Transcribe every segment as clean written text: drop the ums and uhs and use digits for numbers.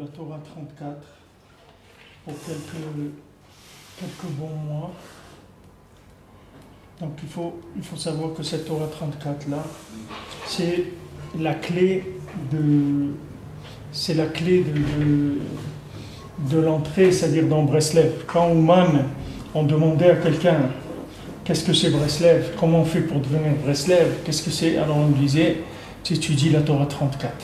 la Torah 34 pour quelques bons mois. Donc il faut savoir que cette Torah 34 là, c'est la clé de l'entrée, c'est-à-dire dans Breslev. Quand Ouman, on demandait à quelqu'un qu'est-ce que c'est Breslev, comment on fait pour devenir Breslev, qu'est-ce que c'est, alors on disait tu étudies la Torah 34.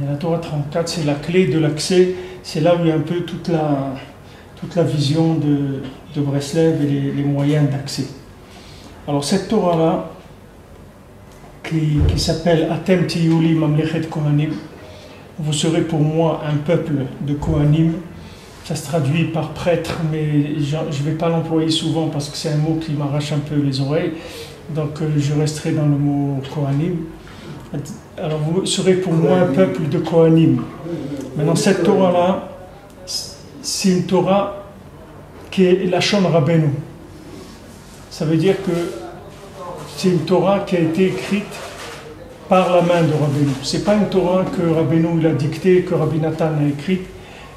Et la Torah 34, c'est la clé de l'accès, c'est là où il y a un peu toute la vision de Breslev et les moyens d'accès. Alors cette Torah-là, qui s'appelle Atem Tiyuli Mamlechet Kohanim, vous serez pour moi un peuple de Kohanim. Ça se traduit par prêtre, mais je ne vais pas l'employer souvent parce que c'est un mot qui m'arrache un peu les oreilles. Donc je resterai dans le mot Kohanim. Alors vous serez pour moi un peuple de Kohanim. Maintenant cette Torah-là, c'est une Torah qui est la Shon Rabbeinu. Ça veut dire que c'est une Torah qui a été écrite par la main de Rabbeinu. Ce n'est pas une Torah que Rabbeinu l'a dictée, que Rabbi Nathan a écrite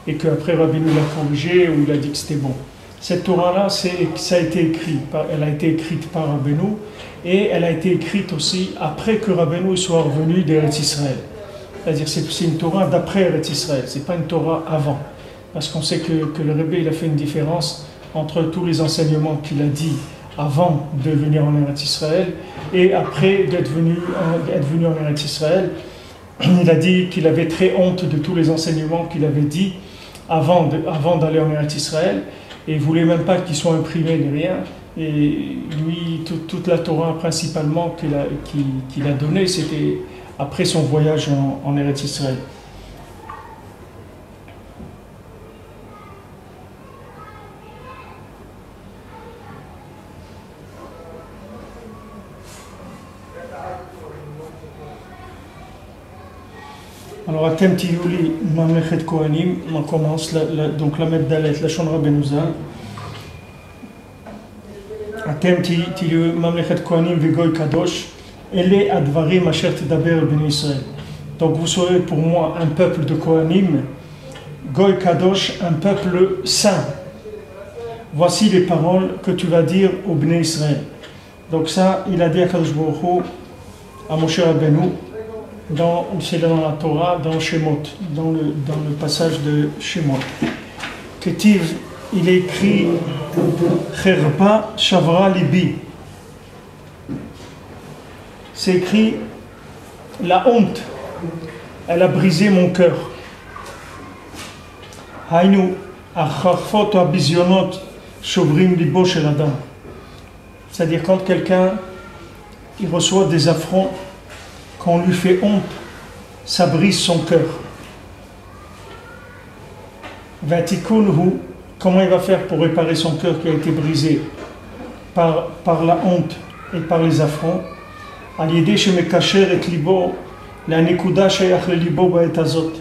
et qu'après Rabbeinu l'a corrigée ou il a dit que c'était bon. Cette Torah-là, ça a été écrit, elle a été écrite par Rabbeinu et elle a été écrite aussi après que Rabbeinu soit revenu d'Eretz Israël. C'est-à-dire que c'est une Torah d'après Eretz Israël, ce n'est pas une Torah avant. Parce qu'on sait que le Rebbe il a fait une différence entre tous les enseignements qu'il a dit avant de venir en Eretz Israël et après d'être venu en Eretz Israël. Il a dit qu'il avait très honte de tous les enseignements qu'il avait dit avant d'aller en Eretz Israël et il ne voulait même pas qu'ils soient imprimés ni rien. Et lui, toute la Torah principalement qu'il a donnée, c'était après son voyage en Eretz Israël. Alors, Atem Tiyuli Mamlechet Kohanim, on commence donc la Meddalet, la Shon Rabbeinu Zal. Atem Tiyuli Mamlechet Kohanim Vegoy Kadosh, Ele Advarim Asher Tedaber Ben Israël. Donc vous serez pour moi un peuple de Kohanim, Goy Kadosh, un peuple saint. Voici les paroles que tu vas dire au Bnei Israël. Donc ça, il a dit à Kadosh Baruch Hu, à Moshe Rabbeinu, c'est dans la Torah, dans Shemot, dans le passage de Shemot. Ketiv, il est écrit Cherpa Shavra Libi. C'est écrit la honte, elle a brisé mon cœur. Hainu Acharfot Abizyonot Shovrim Libo Shel Adam. C'est-à-dire quand quelqu'un il reçoit des affronts, quand on lui fait honte, ça brise son cœur. Vatikunhu, comment il va faire pour réparer son cœur qui a été brisé par la honte et par les affronts? Al-Yedeh shemekacher et libo, la nekuda sheyach le libo ba'et hazot.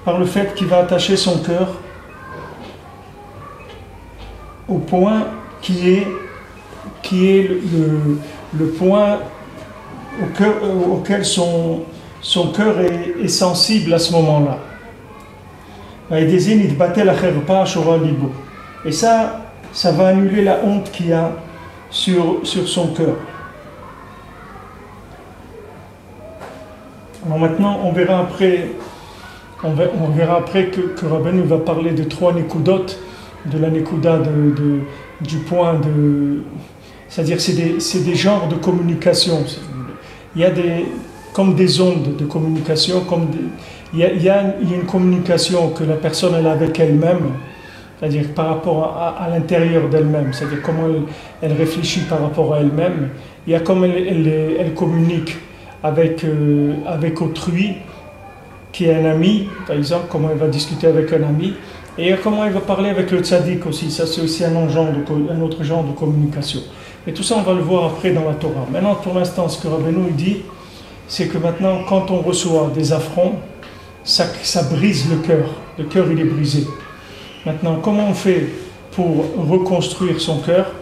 Par le fait qu'il va attacher son cœur au point qui est le point auquel son cœur est sensible à ce moment-là. Et ça va annuler la honte qu'il y a sur son cœur. Alors maintenant, on verra après que Rabbeinu va parler de 3 nekudot, de la nekuda du point de... C'est-à-dire c'est des genres de communication. Il y a comme des ondes de communication, il y a une communication que la personne elle a avec elle-même, c'est-à-dire par rapport à l'intérieur d'elle-même, c'est-à-dire comment elle réfléchit par rapport à elle-même. Il y a comme elle communique avec autrui, qui est un ami, par exemple, comment elle va discuter avec un ami, et il y a comment elle va parler avec le tzaddik aussi, ça c'est aussi un autre genre de communication. Et tout ça, on va le voir après dans la Torah. Maintenant, pour l'instant, ce que Rabbeinu dit, c'est que maintenant, quand on reçoit des affronts, ça brise le cœur. Le cœur, il est brisé. Maintenant, comment on fait pour reconstruire son cœur?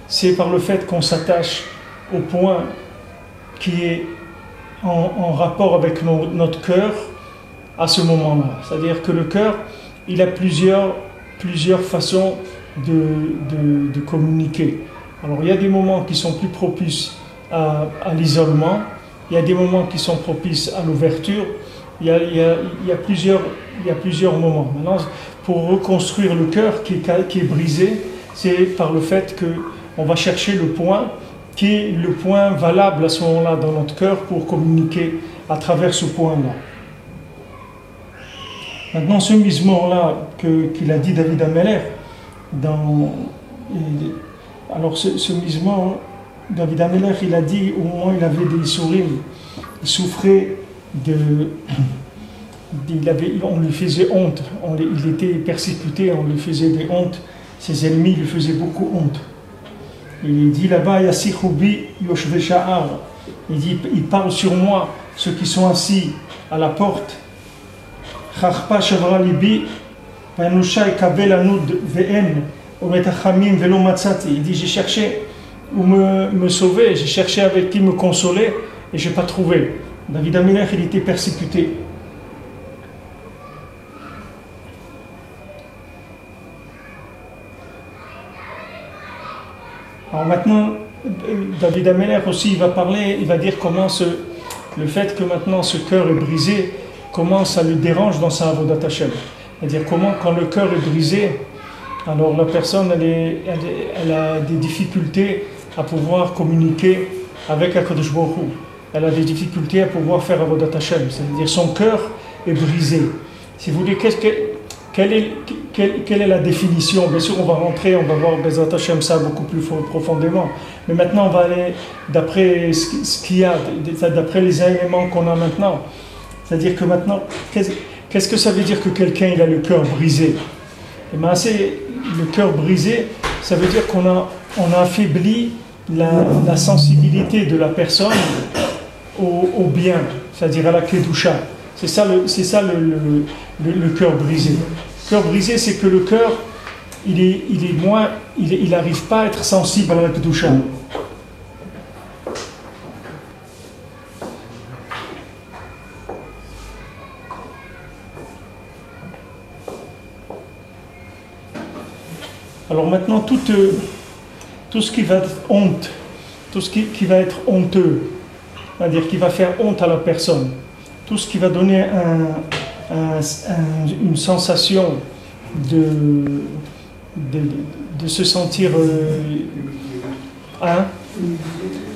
C'est par le fait qu'on s'attache au point qui est en rapport avec notre cœur à ce moment-là. C'est-à-dire que le cœur, il a plusieurs façons de communiquer. Alors il y a des moments qui sont plus propices à l'isolement, il y a des moments qui sont propices à l'ouverture, il y a plusieurs moments. Maintenant, pour reconstruire le cœur qui est brisé, c'est par le fait qu'on va chercher le point qui est le point valable à ce moment-là dans notre cœur pour communiquer à travers ce point-là. Maintenant, ce mizmor-là qu'il a dit David Ameller, alors ce mizmor, David Ameller, il a dit au moment où il avait des sourim, il souffrait on lui faisait honte, il était persécuté, on lui faisait des hontes, ses ennemis lui faisaient beaucoup honte. Il dit là-bas, Yassichoubi Yoshve Sha'ar, il dit, il parle sur moi, ceux qui sont assis à la porte. Chachpa Shavra Libi, Panusha Ekabel Anud Ve'en, Ometachamim Velo Matzati. Il dit, j'ai cherché où me sauver, j'ai cherché avec qui me consoler et je n'ai pas trouvé. David Ameller, il était persécuté. Alors maintenant, David Ameller aussi, il va parler, il va dire comment le fait que maintenant ce cœur est brisé, comment ça le dérange dans sa avodat Hashem. C'est-à-dire comment, quand le cœur est brisé, alors la personne, elle a des difficultés à pouvoir communiquer avec HaKadosh Baruch Hu. Elle a des difficultés à pouvoir faire avodat Hashem. C'est-à-dire son cœur est brisé. Si vous voulez, quelle est la définition? Bien sûr, on va rentrer, on va voir Bezrat Hashem ça beaucoup plus profondément. Mais maintenant, on va aller d'après ce qu'il y a, d'après les éléments qu'on a maintenant. C'est-à-dire que maintenant, qu'est-ce que ça veut dire que quelqu'un il a le cœur brisé? Et bien, le cœur brisé, ça veut dire qu'on a affaibli la sensibilité de la personne au bien, c'est-à-dire à la kedusha. C'est ça le cœur brisé. Le cœur brisé, c'est que le cœur, il n'arrive pas à être sensible à la kedusha. Alors maintenant, tout ce qui va être honte, tout ce qui va être honteux, c'est-à-dire qui va faire honte à la personne, tout ce qui va donner une sensation de se sentir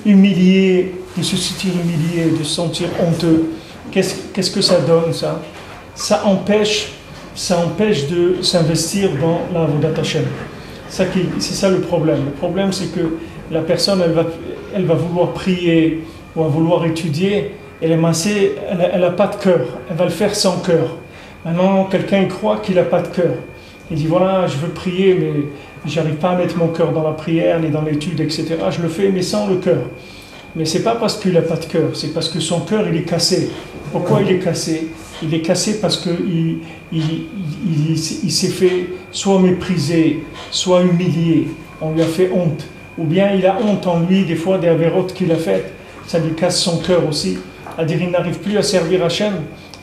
humilié, de se sentir honteux. Qu'est-ce que ça donne, ça? Ça empêche de s'investir dans la avodat Hashem. C'est ça le problème. Le problème, c'est que la personne, elle va vouloir prier ou à vouloir étudier, elle n'a pas de cœur. Elle va le faire sans cœur. Maintenant, quelqu'un croit qu'il n'a pas de cœur. Il dit, voilà, je veux prier, mais j'arrive pas à mettre mon cœur dans la prière, ni dans l'étude, etc. Je le fais, mais sans le cœur. Mais c'est pas parce qu'il n'a pas de cœur, c'est parce que son cœur, il est cassé. Pourquoi il est cassé? Il est cassé parce qu'il s'est fait soit méprisé, soit humilié. On lui a fait honte. Ou bien il a honte en lui, des fois, des avérotes qu'il a faites. Ça lui casse son cœur aussi. C'est-à-dire qu'il n'arrive plus à servir Hachem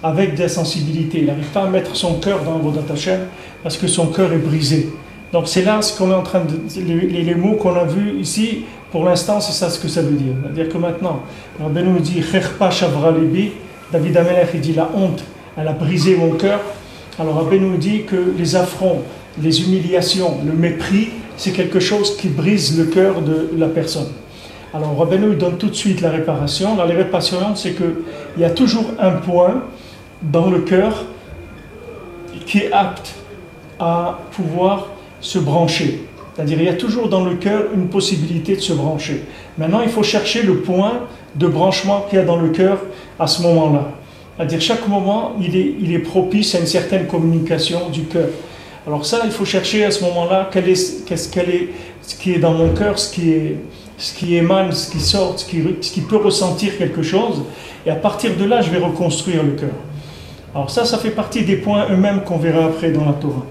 avec de la sensibilité. Il n'arrive pas à mettre son cœur dans Avodat Hachem parce que son cœur est brisé. Donc c'est là ce qu'on est en train de... Les mots qu'on a vus ici, pour l'instant, c'est ça ce que ça veut dire. C'est-à-dire que maintenant, Rabbeinu nous dit « Cherpa shavra libi », David Ameller, il dit « La honte, elle a brisé mon cœur ». Alors Rabbeinu nous dit que les affronts, les humiliations, le mépris, c'est quelque chose qui brise le cœur de la personne. Alors Rabbeinu donne tout de suite la réparation. La réparation, c'est qu'il y a toujours un point dans le cœur qui est apte à pouvoir se brancher. C'est-à-dire il y a toujours dans le cœur une possibilité de se brancher. Maintenant, il faut chercher le point de branchement qu'il y a dans le cœur à ce moment-là. C'est-à-dire chaque moment, il est propice à une certaine communication du cœur. Alors ça, il faut chercher à ce moment-là ce qui est dans mon cœur, ce qui émane, ce qui sort, ce qui peut ressentir quelque chose. Et à partir de là, je vais reconstruire le cœur. Alors ça fait partie des points eux-mêmes qu'on verra après dans la Torah.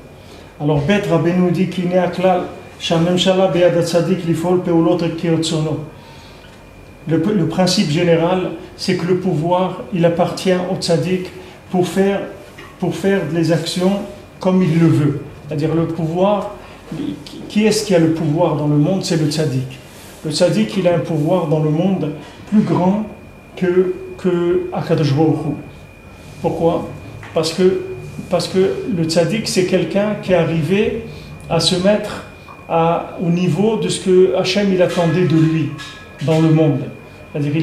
Alors Bet Rabbeinu dit qu'il n'est à klal shamemshala be'ad tzadik lifol peulot kirtzono. Le principe général, c'est que le pouvoir, il appartient au tzaddik pour faire pour faire des actions comme il le veut. C'est-à-dire le pouvoir, qui est-ce qui a le pouvoir dans le monde? C'est le tzaddik. Le tzaddik, il a un pouvoir dans le monde plus grand que Akadosh Baruch Hu. Pourquoi? Parce que le tzaddik, c'est quelqu'un qui est arrivé à se mettre au niveau de ce que Hachem il attendait de lui dans le monde. C'est-à-dire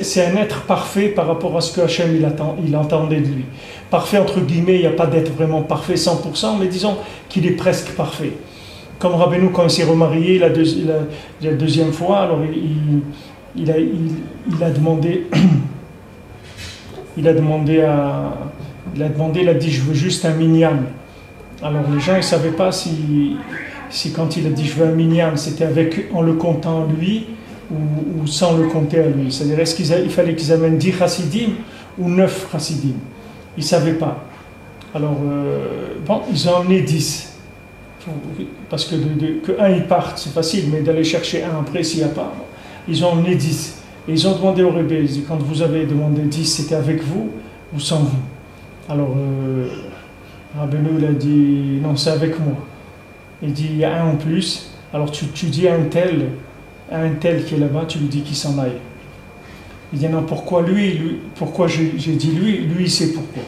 c'est un être parfait par rapport à ce que Hachem il attendait de lui. Parfait entre guillemets, il n'y a pas d'être vraiment parfait 100%, mais disons qu'il est presque parfait. Comme Rabbeinu, quand il s'est remarié la deuxième fois, alors il a demandé, il a dit je veux juste un minyan. Alors les gens ne savaient pas si quand il a dit je veux un minyan, c'était en le comptant lui ou sans le compter à lui. C'est-à-dire est-ce qu'il fallait qu'ils amènent 10 chassidim ou 9 chassidim. Ils ne savaient pas. Alors ils ont emmené 10. Parce que un il parte, c'est facile, mais d'aller chercher un après s'il n'y a pas, ils ont emmené 10. Et ils ont demandé au rebbe, ils disent, quand vous avez demandé 10, c'était avec vous ou sans vous? Alors Rabbeinu il a dit non, c'est avec moi. Il dit il y a un en plus, alors tu dis à un tel qui est là-bas, tu lui dis qu'il s'en aille. Il dit non, pourquoi lui pourquoi j'ai dit lui il sait pourquoi.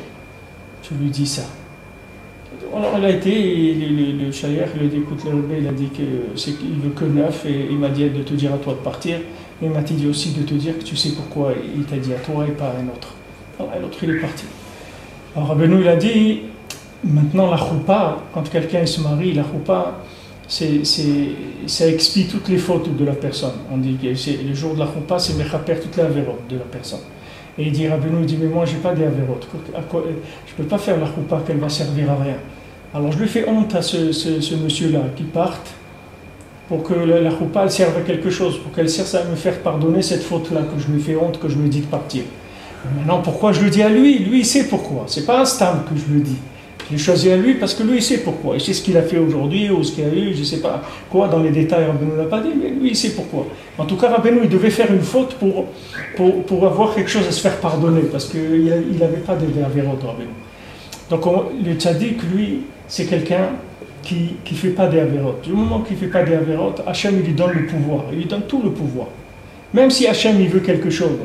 Tu lui dis ça. Alors il a été, le shayach, il a dit écoute, le rebbe, il a dit qu'il veut que 9 et il m'a dit de te dire à toi de partir, mais il m'a dit aussi de te dire que tu sais pourquoi il t'a dit à toi et pas à un autre. Alors l'autre il est parti. Alors Rabbeinu il a dit maintenant la choupa, quand quelqu'un se marie, la choupa ça expie toutes les fautes de la personne. On dit que le jour de la choupa c'est mechaper toutes les avérotes de la personne. Et il dit Rabbeinu, il dit mais moi j'ai pas des avérotes, je peux pas faire la choupa qu'elle va servir à rien. Alors je lui fais honte à ce monsieur-là qui parte pour que la choupa elle serve à quelque chose, pour qu'elle serve à me faire pardonner cette faute-là que je lui fais honte, que je lui dis de partir. Maintenant pourquoi je le dis à lui? Lui il sait pourquoi, c'est pas un stam que je le dis. Je l'ai choisi à lui parce que lui il sait pourquoi. Il sait ce qu'il a fait aujourd'hui ou ce qu'il a eu, je sais pas quoi, dans les détails Rabbeinu ne l'a pas dit, mais lui il sait pourquoi. En tout cas Rabbeinu il devait faire une faute pour avoir quelque chose à se faire pardonner, parce qu'il n'avait pas d'Averot Rabbeinu. Donc le tzaddik lui c'est quelqu'un qui ne fait pas des avérotes. Du moment qu'il ne fait pas des avérotes, Hachem il lui donne le pouvoir, il lui donne tout le pouvoir. Même si Hachem il veut quelque chose,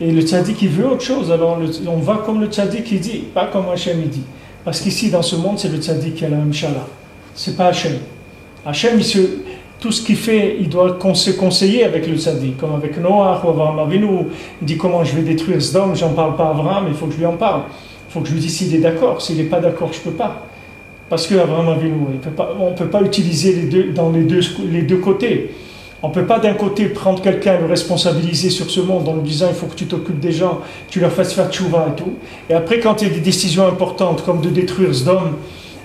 et le tzaddik il veut autre chose, alors on va comme le tzaddik il dit, pas comme Hachem il dit. Parce qu'ici dans ce monde c'est le tzaddik qui a la Mshala, c'est pas Hachem. Hachem tout ce qu'il fait, il doit se conseiller avec le tzaddik, comme avec Noach ou Avraham Avinu. Il dit comment je vais détruire Sdom, j'en parle pas à Avraham, il faut que je lui en parle. Il faut que je lui dise s'il est d'accord, s'il n'est pas d'accord je peux pas. Parce qu'Avraham Avinu, on ne peut pas utiliser les deux côtés. On ne peut pas d'un côté prendre quelqu'un et le responsabiliser sur ce monde en lui disant il faut que tu t'occupes des gens, tu leur fasses faire tchouva et tout. Et après quand il y a des décisions importantes comme de détruire Sdom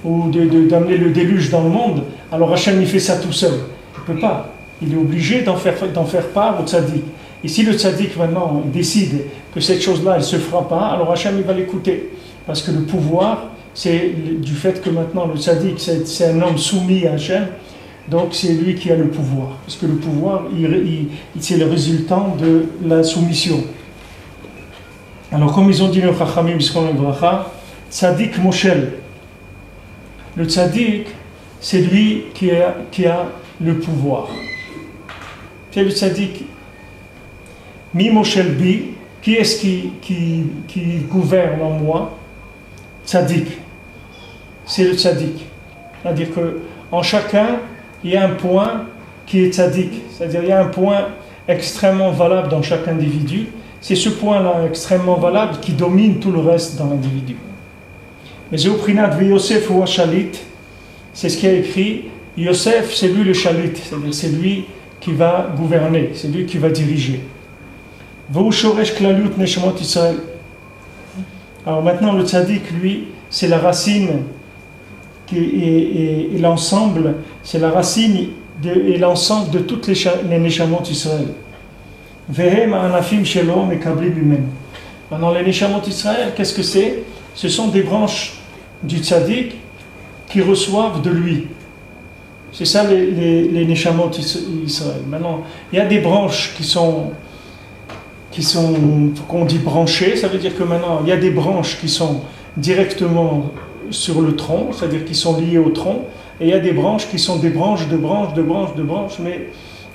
ou d'amener le déluge dans le monde, alors Hachem il fait ça tout seul. Il ne peut pas. Il est obligé d'en faire part au tzaddik. Et si le tzaddik maintenant décide que cette chose-là elle ne se fera pas, alors Hachem il va l'écouter. Parce que le pouvoir, c'est du fait que maintenant le tzaddik c'est un homme soumis à Hachem, donc c'est lui qui a le pouvoir. Parce que le pouvoir, c'est le résultant de la soumission. Alors comme ils ont dit le Chachamim, tzaddik moshel. Le tzaddik, c'est lui qui a le pouvoir. C'est le tzaddik. Mi moshel bi, qui est-ce qui gouverne en moi? Tzaddik. C'est le tzaddik. C'est-à-dire qu'en chacun, il y a un point qui est tzaddik. C'est-à-dire il y a un point extrêmement valable dans chaque individu. C'est ce point-là extrêmement valable qui domine tout le reste dans l'individu. Mais Zéoprinat ve Yosef ou Shalit, c'est ce qui a écrit. Yosef, c'est lui le Shalit, c'est-à-dire c'est lui qui va gouverner, c'est lui qui va diriger. Veu Shoresh Klalut Neshama Israël. Alors maintenant le tzaddik, lui, c'est la racine et l'ensemble, c'est la racine et l'ensemble de toutes les neshamot Israël. Vehem anafim shelo mekablim mimenu. Maintenant les neshamot Israël, qu'est-ce que c'est? Ce sont des branches du tzaddik qui reçoivent de lui. C'est ça les neshamot Israël. Maintenant, il y a des branches qui sont qu'on dit branchées, ça veut dire que maintenant il y a des branches qui sont directement sur le tronc, c'est-à-dire qui sont liés au tronc, et il y a des branches qui sont des branches de branches, de branches, de branches, mais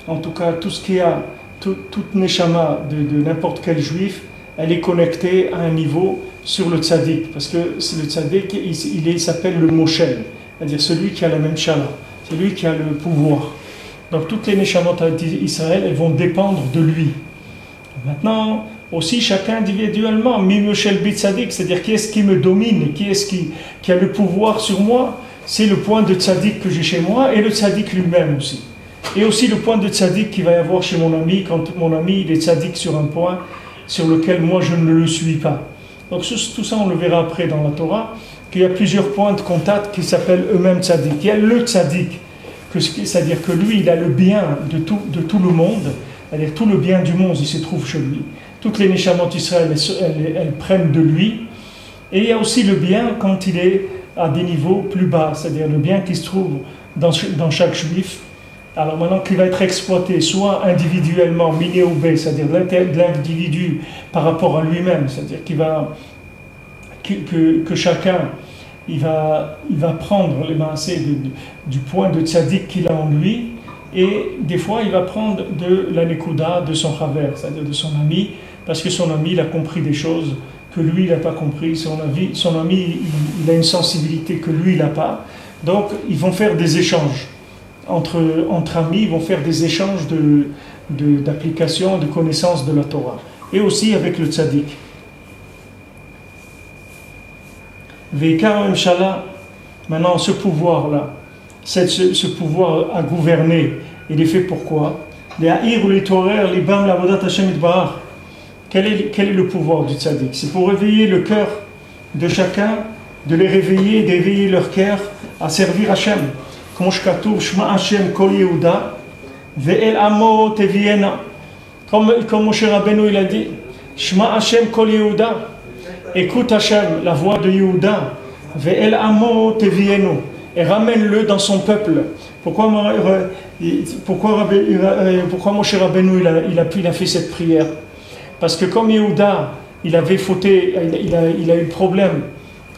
en tout cas, tout ce qu'il y a, toute neshama de n'importe quel juif, elle est connectée à un niveau sur le tzaddik, parce que le tzaddik, il s'appelle le moshel, c'est-à-dire celui qui a la même chala, c'est lui qui a le pouvoir. Donc toutes les neshamot d'Israël, elles vont dépendre de lui. Maintenant, aussi chacun individuellement, Mimoshel Bit Tzadik, c'est-à-dire qui est-ce qui me domine, qui est-ce qui a le pouvoir sur moi, c'est le point de tzaddik que j'ai chez moi et le tzaddik lui-même aussi. Et aussi le point de tzaddik qu'il va y avoir chez mon ami, quand mon ami il est tzaddik sur un point sur lequel moi je ne le suis pas. Donc tout ça on le verra après dans la Torah, qu'il y a plusieurs points de contact qui s'appellent eux-mêmes tzaddik. Il y a le tzaddik, c'est-à-dire que lui il a le bien de tout le monde, c'est-à-dire tout le bien du monde il se trouve chez lui. Toutes les neshamot d'Israël elles prennent de lui. Et il y a aussi le bien quand il est à des niveaux plus bas, c'est-à-dire le bien qui se trouve dans chaque juif. Alors maintenant, qui va être exploité soit individuellement, miné ou bé, c'est-à-dire l'individu par rapport à lui-même, c'est-à-dire que chacun il va prendre les maasés du point de tzaddik qu'il a en lui, et des fois il va prendre de la nekuda de son chaver, c'est-à-dire de son ami, parce que son ami il a compris des choses que lui il n'a pas compris, son ami il a une sensibilité que lui il n'a pas, donc ils vont faire des échanges entre amis, ils vont faire des échanges d'application, de connaissances de la Torah, et aussi avec le tzaddik. Veikar Mshala, maintenant ce pouvoir-là, ce pouvoir à gouverner, il est fait pourquoi? Les haïr ou les torer, les bam, la vodat Hashem itbarach. Quel est le pouvoir du tzaddik? C'est pour réveiller le cœur de chacun, de les réveiller, d'éveiller leur cœur à servir Hashem. Comme Shema Hashem Kol Yehuda, Ve'el Amo Teviena. Comme Moshe Rabbeinu il a dit, Shema Hashem Kol Yehuda, écoute Hashem, la voix de Yehuda, Ve'el Amo Tevienu, et ramène-le dans son peuple. Pourquoi Moshe Rabbeinu il a fait cette prière? Parce que comme Yehuda, il avait fauté, il a eu problème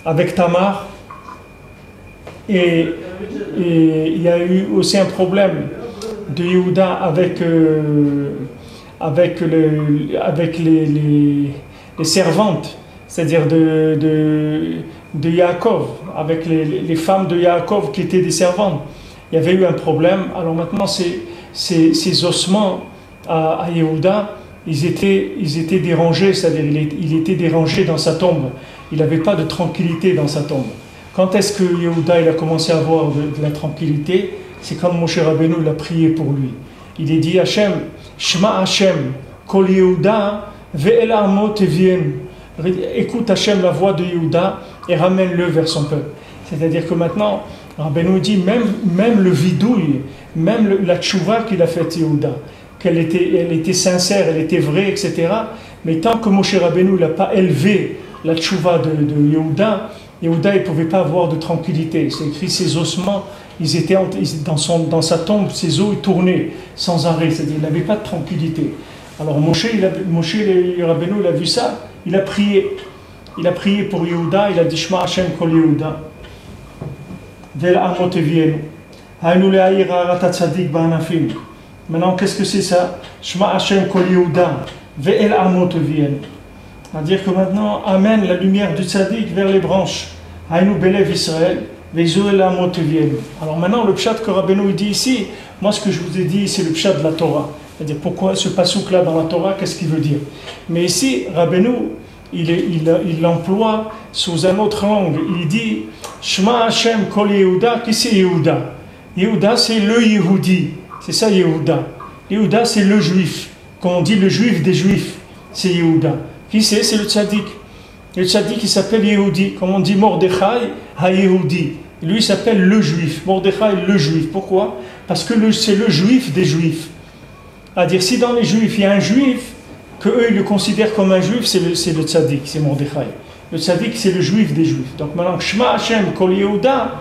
avec Tamar, et il y a eu aussi un problème de Yehuda avec les servantes, c'est-à-dire de Yaakov, avec les femmes de Yaakov qui étaient des servantes. Il y avait eu un problème. Alors maintenant, ces ossements à Yehuda, ils étaient dérangés, c'est-à-dire il était dérangé dans sa tombe. Il n'avait pas de tranquillité dans sa tombe. Quand est-ce que Yehuda il a commencé à avoir de la tranquillité? C'est quand Moshe Rabbeinu il a prié pour lui. Il a dit Hashem, Shema Hashem, Kol Yehuda, Ve'el Amo Tevien. Écoute Hashem la voix de Yehuda et ramène-le vers son peuple. C'est-à-dire que maintenant, Rabbeinu dit même le vidouille, même la tchouva qu'il a faite Yehuda, elle était sincère, elle était vraie, etc. Mais tant que Moshe Rabbeinu n'a pas élevé la tchouva de Yehuda, Yehuda il ne pouvait pas avoir de tranquillité. C'est écrit, ses ossements, ils étaient dans sa tombe, ses os ils tournaient sans arrêt, c'est-à-dire il n'avait pas de tranquillité. Alors Moshe Rabbeinu il a vu ça, il a prié pour Yehuda, il a dit Shema Hashem Kol Yehuda Ve'el Amo Tevienu Haynu le'ayir ha'arat tzaddik ba'anafim. Maintenant qu'est-ce que c'est ça? Shema Hashem Kol Yehuda Ve'el Amo Tevienu, c'est-à-dire que maintenant amène la lumière du tzaddik vers les branches. Haynu belev Israël Ve'el Amo Tevienu. Alors maintenant le pshat que Rabbeinu dit ici, moi ce que je vous ai dit c'est le pshat de la Torah. C'est-à-dire pourquoi ce pasouk là dans la Torah, qu'est-ce qu'il veut dire? Mais ici, Rabbeinu, il l'emploie sous un autre angle. Il dit Shema Hashem Kol Yehuda. Qui c'est Yehuda? Yehuda c'est le Yehudi. C'est ça Yehuda. Yehuda c'est le juif. Comme on dit le juif des juifs, c'est Yehuda. Qui c'est? C'est le tzaddik. Le tzaddik il s'appelle Yehudi. Comme on dit Mordechai ha-Yehudi. Lui il s'appelle le juif. Mordechai le juif. Pourquoi? Parce que c'est le juif des juifs. C'est-à-dire, si dans les juifs, il y a un juif, qu'eux, ils le considèrent comme un juif, c'est le tzaddik, c'est Mordechai. Le tzaddik, c'est le juif des juifs. Donc maintenant, Shema Hashem Kol Yehuda,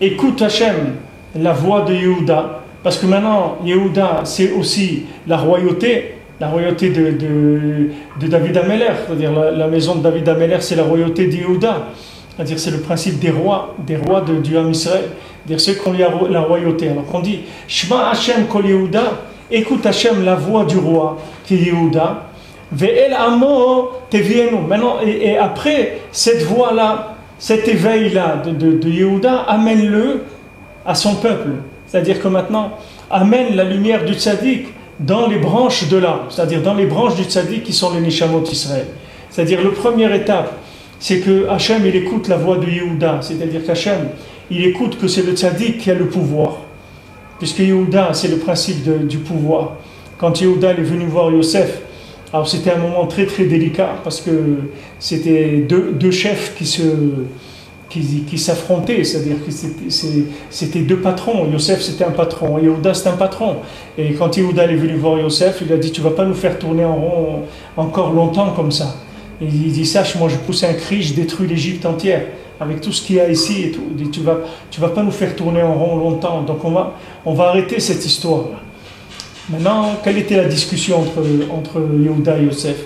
écoute Hashem, la voix de Yehuda, parce que maintenant, Yehuda, c'est aussi la royauté, la royauté de David Ameller, c'est-à-dire la maison de David Ameller, c'est la royauté d'Yehuda, c'est-à-dire c'est le principe des rois du Ham Israël, c'est-à-dire ceux qui ont la royauté. Alors qu'on dit Shema Hashem Kol Yehuda, écoute Hashem, la voix du roi qui est Yehuda, Ve'el Amo Tevienu. Maintenant, et après cette voix-là, cet éveil-là de Yehuda, amène-le à son peuple. C'est-à-dire que maintenant, amène la lumière du tzaddik dans les branches de l'arbre, c'est-à-dire dans les branches du tzaddik qui sont les Neshamot Israël. C'est-à-dire, la première étape, c'est que Hachem, il écoute la voix de Yehuda, c'est-à-dire qu'Hachem, il écoute que c'est le tzaddik qui a le pouvoir, puisque Yehuda, c'est le principe du pouvoir. Quand Yehuda est venu voir Yosef, alors c'était un moment très très délicat, parce que c'était deux chefs qui s'affrontaient, c'est-à-dire que c'était deux patrons. Yosef c'était un patron, Yehuda c'était un patron. Et quand Yehuda est venu voir Yosef, il a dit: tu vas pas nous faire tourner en rond encore longtemps comme ça. Et il dit: sache, moi je pousse un cri, je détruis l'Égypte entière, avec tout ce qu'il y a ici et tout. Il dit: tu vas pas nous faire tourner en rond longtemps, donc on va arrêter cette histoire-là. Maintenant, quelle était la discussion entre Yehuda et Yosef?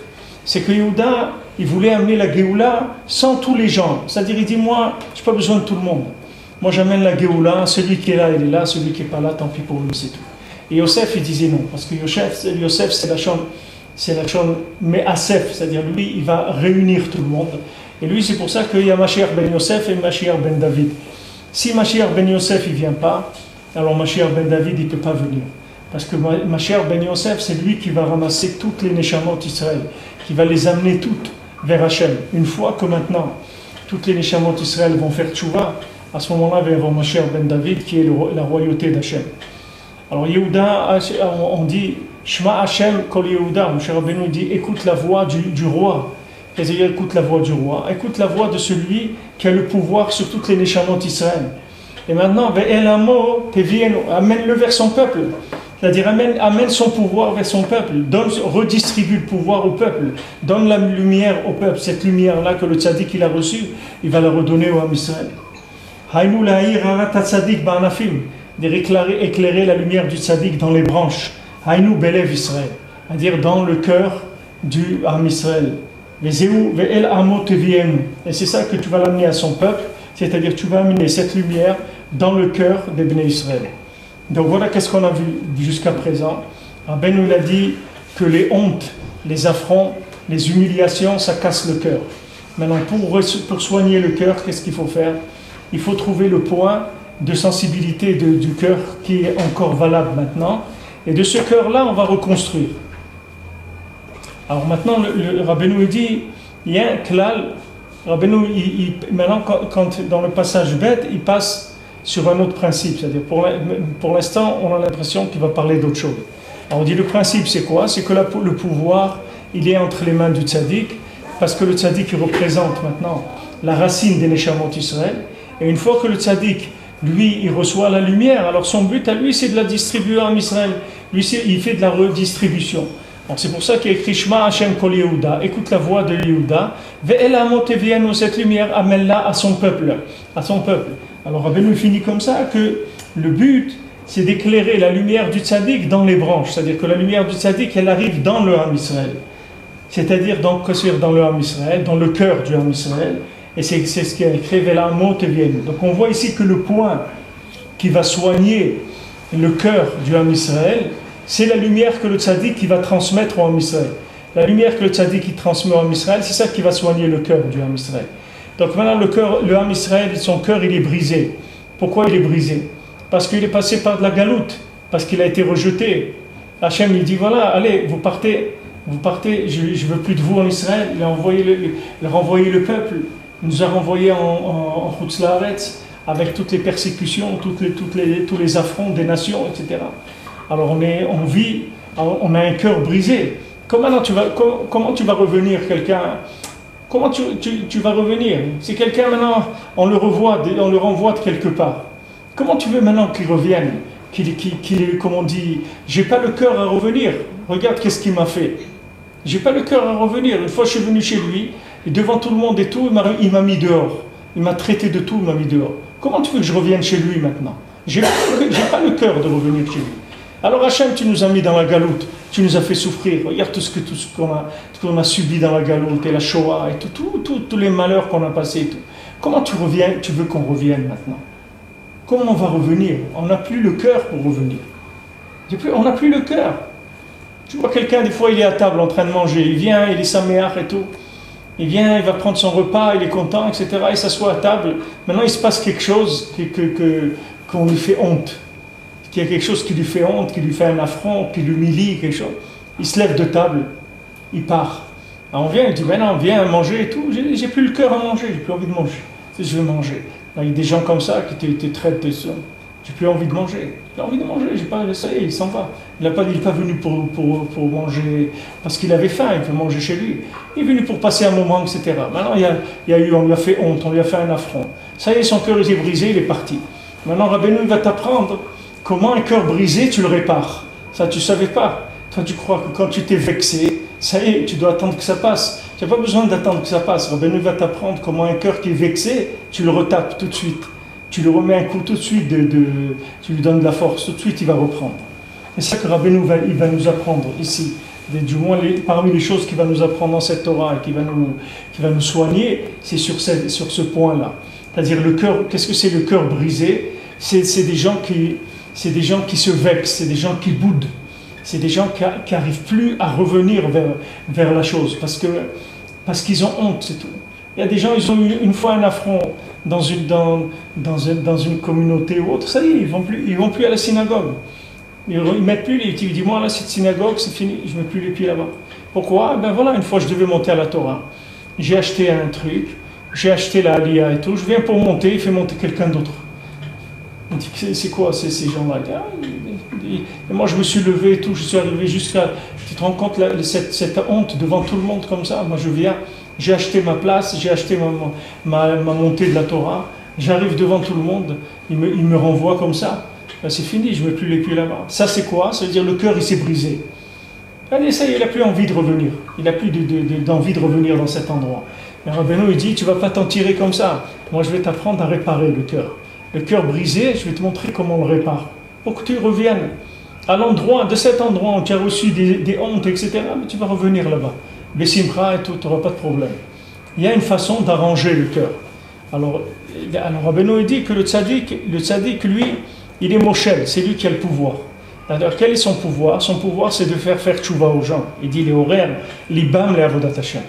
C'est que Yehuda, il voulait amener la Géoula sans tous les gens. C'est-à-dire, il dit: moi, je n'ai pas besoin de tout le monde. Moi, j'amène la Géoula, celui qui est là, il est là, celui qui n'est pas là, tant pis pour lui, c'est tout. Et Yosef, il disait non, parce que Yosef c'est la chambre, mais Asef, c'est-à-dire lui, il va réunir tout le monde. Et lui, c'est pour ça qu'il y a Mashiach ben Yosef et Mashiach ben David. Si Mashiach ben Yosef, il ne vient pas, alors Mashiach ben David, il ne peut pas venir. Parce que Mashiach ben Yosef, c'est lui qui va ramasser toutes les Neshamot Israël, qui va les amener toutes vers Hachem. Une fois que maintenant, toutes les Neshamot Israël vont faire tchouva, à ce moment-là, il va y avoir Mashiach ben David, qui est la royauté d'Hachem. Alors Yehuda, on dit Shema Hashem Kol Yehuda. Moshe Rabbeinu dit: écoute la voix du roi. C'est-à-dire, écoute la voix du roi, écoute la voix de celui qui a le pouvoir sur toutes les Neshamot Israël. Et maintenant, Ve'el Amo Tevienu, amène-le vers son peuple. C'est-à-dire, amène son pouvoir vers son peuple, redistribue le pouvoir au peuple, donne la lumière au peuple. Cette lumière-là que le tzaddik il a reçue, il va la redonner au Ham Israël. Haïnou lahir harat tzaddik ba'anafim, éclairer la lumière du tzaddik dans les branches. Haïnou belev Israël, c'est-à-dire dans le cœur du Ham Israël. Ve'el amo tevienu, et c'est ça que tu vas l'amener à son peuple, c'est-à-dire tu vas amener cette lumière dans le cœur des Bnei Israël. Donc voilà qu'est-ce qu'on a vu jusqu'à présent. Ben nous a dit que les hontes, les affronts, les humiliations, ça casse le cœur. Maintenant, pour soigner le cœur, qu'est-ce qu'il faut faire? Il faut trouver le point de sensibilité du cœur qui est encore valable maintenant. Et de ce cœur-là, on va reconstruire. Alors maintenant, le Rabbeinu dit, il y a un klal. Rabbeinu, maintenant, quand dans le passage bête, il passe sur un autre principe, c'est-à-dire pour l'instant on a l'impression qu'il va parler d'autre chose. Alors on dit le principe c'est quoi? C'est que le pouvoir il est entre les mains du tzaddik, parce que le tzaddik il représente maintenant la racine des Neshamot Israël, et une fois que le tzaddik lui il reçoit la lumière, alors son but à lui c'est de la distribuer en Israël, lui il fait de la redistribution. Donc c'est pour ça qu'il y a écrit Shema Hashem Kol Yehuda, écoute la voix de Yehuda, Ve'el Amo Tevienu, cette lumière amène-la à son peuple, Alors Rabbeinu finit comme ça, que le but c'est d'éclairer la lumière du tzaddik dans les branches, c'est-à-dire que la lumière du tzaddik elle arrive dans le Ham Israël, c'est-à-dire dans le Ham Israël, dans le cœur du Ham Israël, et c'est ce qui est écrit Ve'el Amo Tevienu. Donc on voit ici que le point qui va soigner le cœur du Ham Israël, c'est la lumière que le tzaddik qui va transmettre au Ham Israël. La lumière que le tzaddik qui transmet au Ham Israël, c'est ça qui va soigner le cœur du Ham Israël. Donc maintenant le Ham Israël, son cœur il est brisé. Pourquoi il est brisé? Parce qu'il est passé par de la galoute, parce qu'il a été rejeté. Hachem il dit voilà, allez, vous partez, je ne veux plus de vous en Israël. Il a renvoyé le peuple, il nous a renvoyés en Chutz Laaretz, avec toutes les persécutions, tous les affronts des nations, etc. Alors on a un cœur brisé. Comment tu vas revenir quelqu'un? Comment tu vas revenir? Si quelqu'un maintenant, on le renvoie de quelque part. Comment tu veux maintenant qu'il revienne? Comme on dit, j'ai pas le cœur à revenir. Regarde qu'est-ce qu'il m'a fait. J'ai pas le cœur à revenir. Une fois je suis venu chez lui, et devant tout le monde et tout, il m'a mis dehors. Il m'a traité de tout, il m'a mis dehors. Comment tu veux que je revienne chez lui maintenant? J'ai pas le cœur de revenir chez lui. Alors Hachem, tu nous as mis dans la galoute. tu nous as fait souffrir, regarde tout ce qu'on a subi dans la galoute et la Shoah et tous les malheurs qu'on a passés. Comment tu veux qu'on revienne maintenant? Comment on va revenir? On n'a plus le cœur pour revenir. On n'a plus le cœur. Tu vois quelqu'un, des fois il est à table en train de manger, il vient, il est saméach et tout. Il vient, il va prendre son repas, il est content, etc. Il s'assoit à table. Maintenant il se passe quelque chose qu'on lui fait honte. Qu'il y a quelque chose qui lui fait honte, qui lui fait un affront, qui l'humilie, quelque chose. Il se lève de table, il part. Alors on vient, il dit, maintenant viens manger et tout. J'ai plus le cœur à manger, j'ai plus envie de manger. Je veux manger. Il y a des gens comme ça qui te traitent de ça. J'ai plus envie de manger. J'ai envie de manger, j'ai pas, ça y est, il s'en va. Il n'est pas venu pour manger parce qu'il avait faim, il veut manger chez lui. Il est venu pour passer un moment, etc. Maintenant, on lui a fait honte, on lui a fait un affront. Ça y est, son cœur est brisé, il est parti. Maintenant, Rabbeinu, il va t'apprendre comment un cœur brisé, tu le répares. Ça, tu ne savais pas. Toi, tu crois que quand tu t'es vexé, ça y est, tu dois attendre que ça passe. Tu n'as pas besoin d'attendre que ça passe. Rabbeinu va t'apprendre comment un cœur qui est vexé, tu le retapes tout de suite. Tu lui remets un coup tout de suite, tu lui donnes de la force, tout de suite il va reprendre. Et c'est ça que Rabbeinu il va nous apprendre ici. Du moins, parmi les choses qu'il va nous apprendre dans cette Torah et qui va nous soigner, c'est sur ce point-là. C'est-à-dire le cœur, qu'est-ce que c'est le cœur brisé? C'est des gens qui se vexent, c'est des gens qui boudent, c'est des gens qui n'arrivent plus à revenir vers la chose parce qu'ils ont honte, c'est tout. Il y a des gens, ils ont eu une fois un affront dans une communauté ou autre, ça y est, ils vont plus à la synagogue. Ils mettent plus les pieds. Ils disent, moi là, cette synagogue, c'est fini, je ne mets plus les pieds là-bas. Pourquoi? Ben voilà, une fois je devais monter à la Torah. J'ai acheté un truc, j'ai acheté la Aliyah et tout, je viens pour monter, il fait monter quelqu'un d'autre. On dit, c'est quoi ces gens-là? Et moi je me suis levé et tout, je suis arrivé jusqu'à... Tu te rends compte cette honte devant tout le monde comme ça? Moi je viens, j'ai acheté ma place, j'ai acheté ma montée de la Torah, j'arrive devant tout le monde, il me renvoie comme ça. Ben c'est fini, je ne mets plus les pieds là-bas. Ça c'est quoi? Ça veut dire le cœur il s'est brisé. Allez, ça y est, il n'a plus envie de revenir. Il n'a plus d'envie de revenir dans cet endroit. Mais Rabbeinu il dit, tu ne vas pas t'en tirer comme ça. Moi je vais t'apprendre à réparer le cœur. Le cœur brisé, je vais te montrer comment on le répare. Pour que tu reviennes à l'endroit, de cet endroit où tu as reçu des hontes, etc. Mais tu vas revenir là-bas. Bessimcha et tout, tu n'auras pas de problème. Il y a une façon d'arranger le cœur. Alors Rabbeinu dit que le tzaddik, lui, il est moshel, c'est lui qui a le pouvoir. Alors, quel est son pouvoir? Son pouvoir, c'est de faire tchouva aux gens. Il dit les horaires, l'ibam, les avodat Hashem.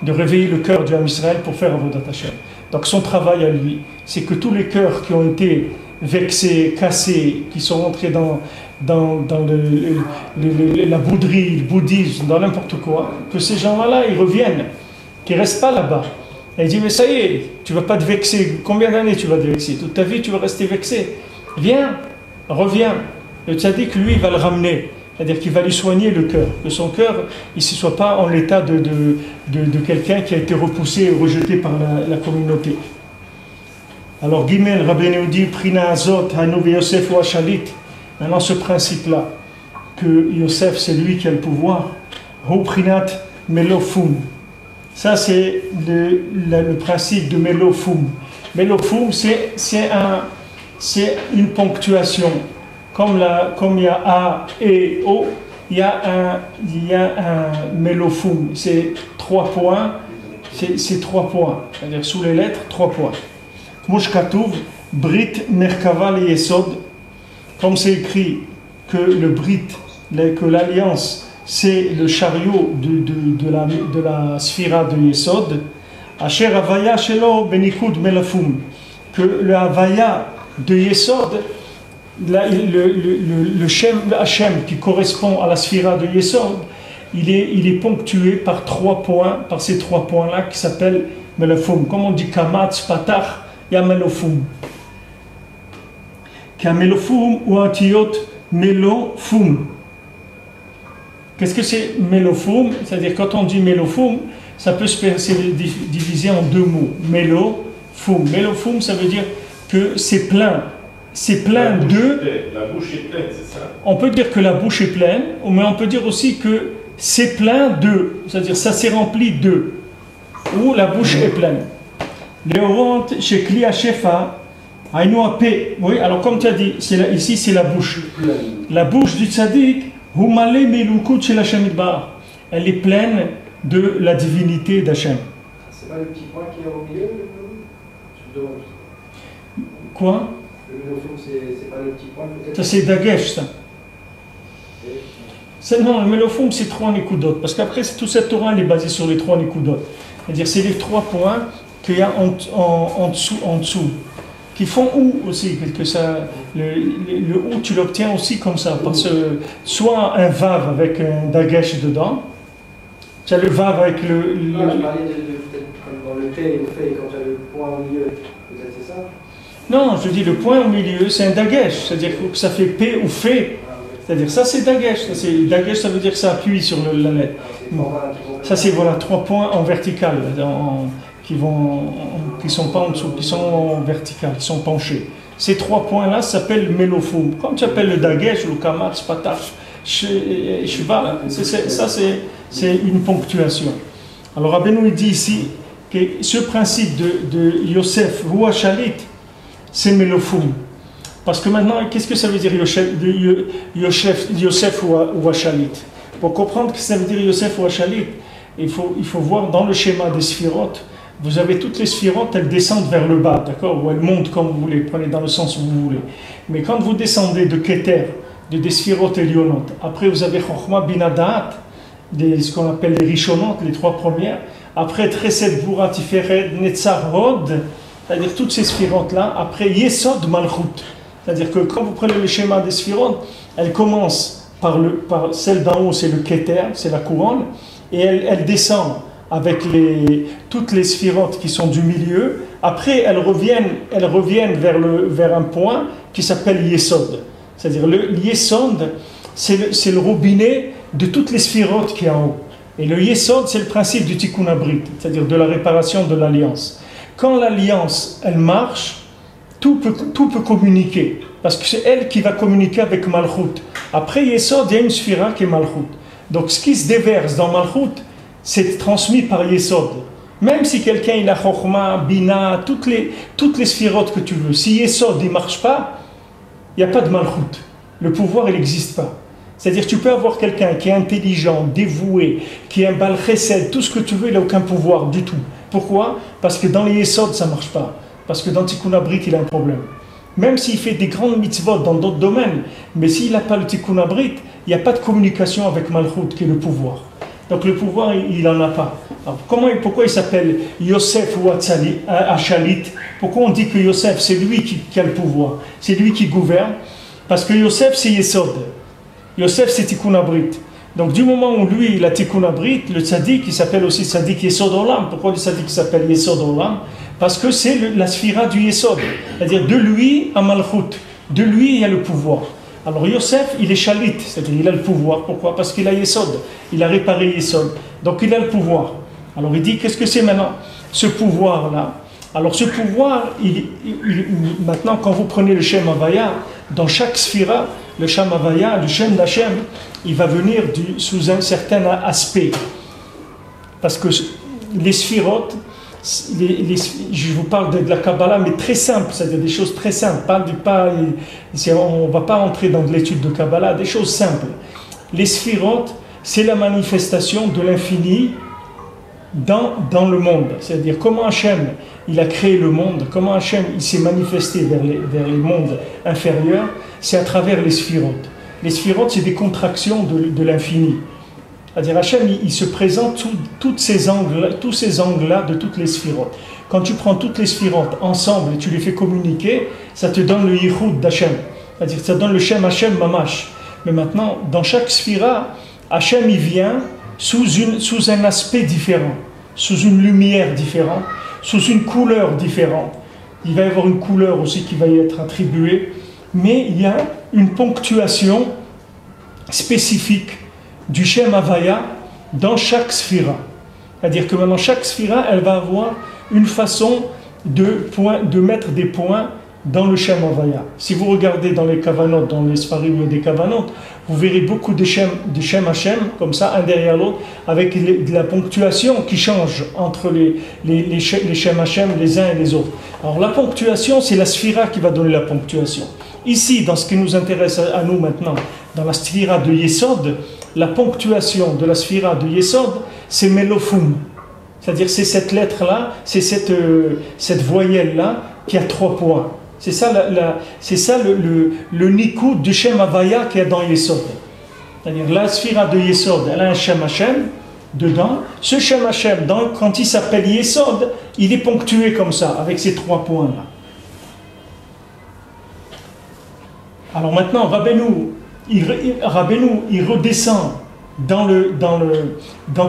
De réveiller le cœur du Ham Israël pour faire avodat Hashem. Donc son travail à lui, c'est que tous les cœurs qui ont été vexés, cassés, qui sont rentrés dans la bouderie, le bouddhisme, dans n'importe quoi, que ces gens-là, ils reviennent, qu'ils ne restent pas là-bas. Et il dit, mais ça y est, tu ne vas pas te vexer. Combien d'années tu vas te vexer? Toute ta vie, tu vas rester vexé. Viens, reviens. Le tzaddik, lui, il va le ramener. C'est-à-dire qu'il va lui soigner le cœur. Que son cœur, il ne soit pas en l'état de quelqu'un qui a été repoussé et rejeté par la communauté. Alors, Gimel, Rabbeinu dit, Prina Azot, Hanou Yosef ou Ashalit. Maintenant, ce principe-là, que Yosef, c'est lui qui a le pouvoir, Hu Prinat Melofum. Ça, c'est le principe de Melofum. Melofum, c'est une ponctuation. Comme il y a A et O, il y a un Melofum. C'est 3 points. C'est 3 points. C'est-à-dire sous les lettres, 3 points. Moshkatouv, Brit Merkava le Yesod. Comme c'est écrit que le Brit, que l'alliance, c'est le chariot de la sphira de Yesod. Asher Havaya Shelo Benikud Melofum. Que le Havaya de Yesod, le Shem Hashem qui correspond à la sphira de Yesod, il est ponctué par 3 points, par ces 3 points-là qui s'appellent Melofum. Comme on dit Kamatz, Patach, il y a Melofum. Melofum ou Antiyot Melofum. Qu'est-ce que c'est Melofum? C'est-à-dire quand on dit Melofum, ça peut se diviser en 2 mots. Melofum. Melofum, ça veut dire que c'est plein. C'est plein de... La bouche est pleine, c'est ça? On peut dire que la bouche est pleine, mais on peut dire aussi que c'est plein de... C'est-à-dire ça s'est rempli de. Ou la bouche est pleine. Léorant, chez Kli Hashefa, Aïnou Apé. Oui, alors comme tu as dit, ici c'est la bouche. La bouche du tzaddik, Humale Melukut chez Hachem Itbarach. Elle est pleine de la divinité d'Hachem. C'est pas le petit point qui est au milieu je me demande. Quoi? Le Melofum, c'est pas le petit point peut-être? Ça c'est Dagesh, ça. Non, le Melofum c'est 3 Nikudot, parce qu'après toute cette Torah elle est basée sur les 3 Nikudot. C'est-à-dire c'est les 3 points qu'il y a en dessous, qui font ou aussi, que ça, le ou tu l'obtiens aussi comme ça, parce que soit un vav avec un Dagesh dedans, tu as le vav avec le Ah, je parlais peut-être comme dans le P et le fait, quand tu as le point au milieu, peut-être c'est ça? Non, je dis le point au milieu, c'est un dagesh, c'est-à-dire que ça fait P ou fait. C'est-à-dire ça c'est dagesh. Dagesh ça veut dire que ça appuie sur la lettre. Ça c'est voilà 3 points en vertical, qui sont pas en dessous, qui sont en vertical, qui sont penchés. Ces 3 points-là s'appellent Melofum. Comme tu appelles le dagesh, le kamatz, patach, shva, ça c'est une ponctuation. Alors Rabbeinu dit ici que ce principe de Yosef Rua Shalit, c'est Melofum. Parce que maintenant, qu'est-ce que ça veut dire Yosef ou Shalit? Pour comprendre ce que ça veut dire Yosef ou Shalit, il faut voir dans le schéma des sphirotes, vous avez toutes les sphirotes, elles descendent vers le bas, d'accord? Ou elles montent comme vous voulez, prenez dans le sens où vous voulez. Mais quand vous descendez de Keter, des sphirotes Elionot, après vous avez Chochma Binadat, ce qu'on appelle les Rishonot, les 3 premières, après Tresed Gvura Tiferet Netzar Hod, c'est-à-dire toutes ces sphirotes-là, après Yesod Malchut. C'est-à-dire que quand vous prenez le schéma des sphirotes, elles commencent par celle d'en haut, c'est le Keter, c'est la couronne, et elles descendent avec toutes les sphirotes qui sont du milieu. Après, elles reviennent vers un point qui s'appelle Yesod. C'est-à-dire le Yesod, c'est le robinet de toutes les sphirotes qui est en haut. Et le Yesod, c'est le principe du Tikkun Abrit, c'est-à-dire de la réparation de l'alliance. Quand l'alliance, elle marche, tout peut communiquer, parce que c'est elle qui va communiquer avec Malchut. Après Yesod, il y a une sphira qui est Malchut. Donc ce qui se déverse dans Malchut, c'est transmis par Yesod. Même si quelqu'un il a Chochma, Bina, toutes les sphirotes que tu veux, si Yesod ne marche pas, il n'y a pas de Malchut. Le pouvoir, il n'existe pas. C'est-à-dire tu peux avoir quelqu'un qui est intelligent, dévoué, qui est un Bal Chesed, tout ce que tu veux, il n'a aucun pouvoir du tout. Pourquoi? Parce que dans les Yesod, ça ne marche pas. Parce que dans Tikkun Abrit, il a un problème. Même s'il fait des grandes mitzvot dans d'autres domaines, mais s'il n'a pas le Tikkun Abrit, il n'y a pas de communication avec Malchut, qui est le pouvoir. Donc le pouvoir, il n'en a pas. Alors, pourquoi il s'appelle Yosef ou Shalit? Pourquoi on dit que Yosef, c'est lui qui a le pouvoir? C'est lui qui gouverne? Parce que Yosef, c'est Yesod. Yosef, c'est Tikkun Abrit. Donc du moment où lui, il a Tikkun Abrit, le tzaddik, il s'appelle aussi tzaddik Yesod Olam. Pourquoi le tzaddik s'appelle Yesod Olam? Parce que c'est la sphira du Yesod. C'est-à-dire de lui à Malchut. De lui, il y a le pouvoir. Alors Yosef, il est Shalit, c'est-à-dire il a le pouvoir. Pourquoi? Parce qu'il a Yesod. Il a réparé Yesod. Donc il a le pouvoir. Alors il dit, qu'est-ce que c'est maintenant? Ce pouvoir-là. Alors ce pouvoir, maintenant quand vous prenez le Shem Havaya, dans chaque sphira, le Shem Havaya, le Shem d'Hachem, il va venir sous un certain aspect. Parce que les sphirotes, je vous parle de la Kabbalah, mais très simple, c'est-à-dire des choses très simples. On ne va pas entrer dans de l'étude de Kabbalah, des choses simples. Les sphirotes, c'est la manifestation de l'infini dans le monde. C'est-à-dire comment Hachem il a créé le monde, comment Hachem il s'est manifesté vers les mondes inférieurs, c'est à travers les sphirotes. Les sphirotes, c'est des contractions de l'infini. C'est-à-dire Hachem, il se présente sous tous ces angles-là de toutes les sphirotes. Quand tu prends toutes les sphirotes ensemble et tu les fais communiquer, ça te donne le yichud d'Hachem. C'est-à-dire ça donne le Shem Hachem Mamash. Mais maintenant, dans chaque sphira, Hachem il vient sous un aspect différent, sous une lumière différente, sous une couleur différente. Il va y avoir une couleur aussi qui va y être attribuée, mais il y a une ponctuation spécifique du Shem Havaya dans chaque sphira. C'est-à-dire que maintenant chaque sphira, elle va avoir une façon de mettre des points dans le Shem Havaya. Si vous regardez dans les Kavanot, dans les Sfarim des Kavanot, vous verrez beaucoup de Shem Hashem, comme ça, un derrière l'autre, avec de la ponctuation qui change entre les Shem Hashem, les uns et les autres. Alors la ponctuation, c'est la sphira qui va donner la ponctuation. Ici, dans ce qui nous intéresse à nous maintenant, dans la sphira de Yesod, la ponctuation de la sphira de Yesod, c'est Melofum. C'est-à-dire c'est cette lettre-là, c'est cette voyelle-là qui a 3 points. C'est ça, le Nikud du Shem Havaya qui est dans Yesod. C'est-à-dire la sphira de Yesod, elle a un Shem Hashem dedans. Ce Shem Hashem, quand il s'appelle Yesod, il est ponctué comme ça, avec ces 3 points-là. Alors maintenant, Rabbeinu, il redescend dans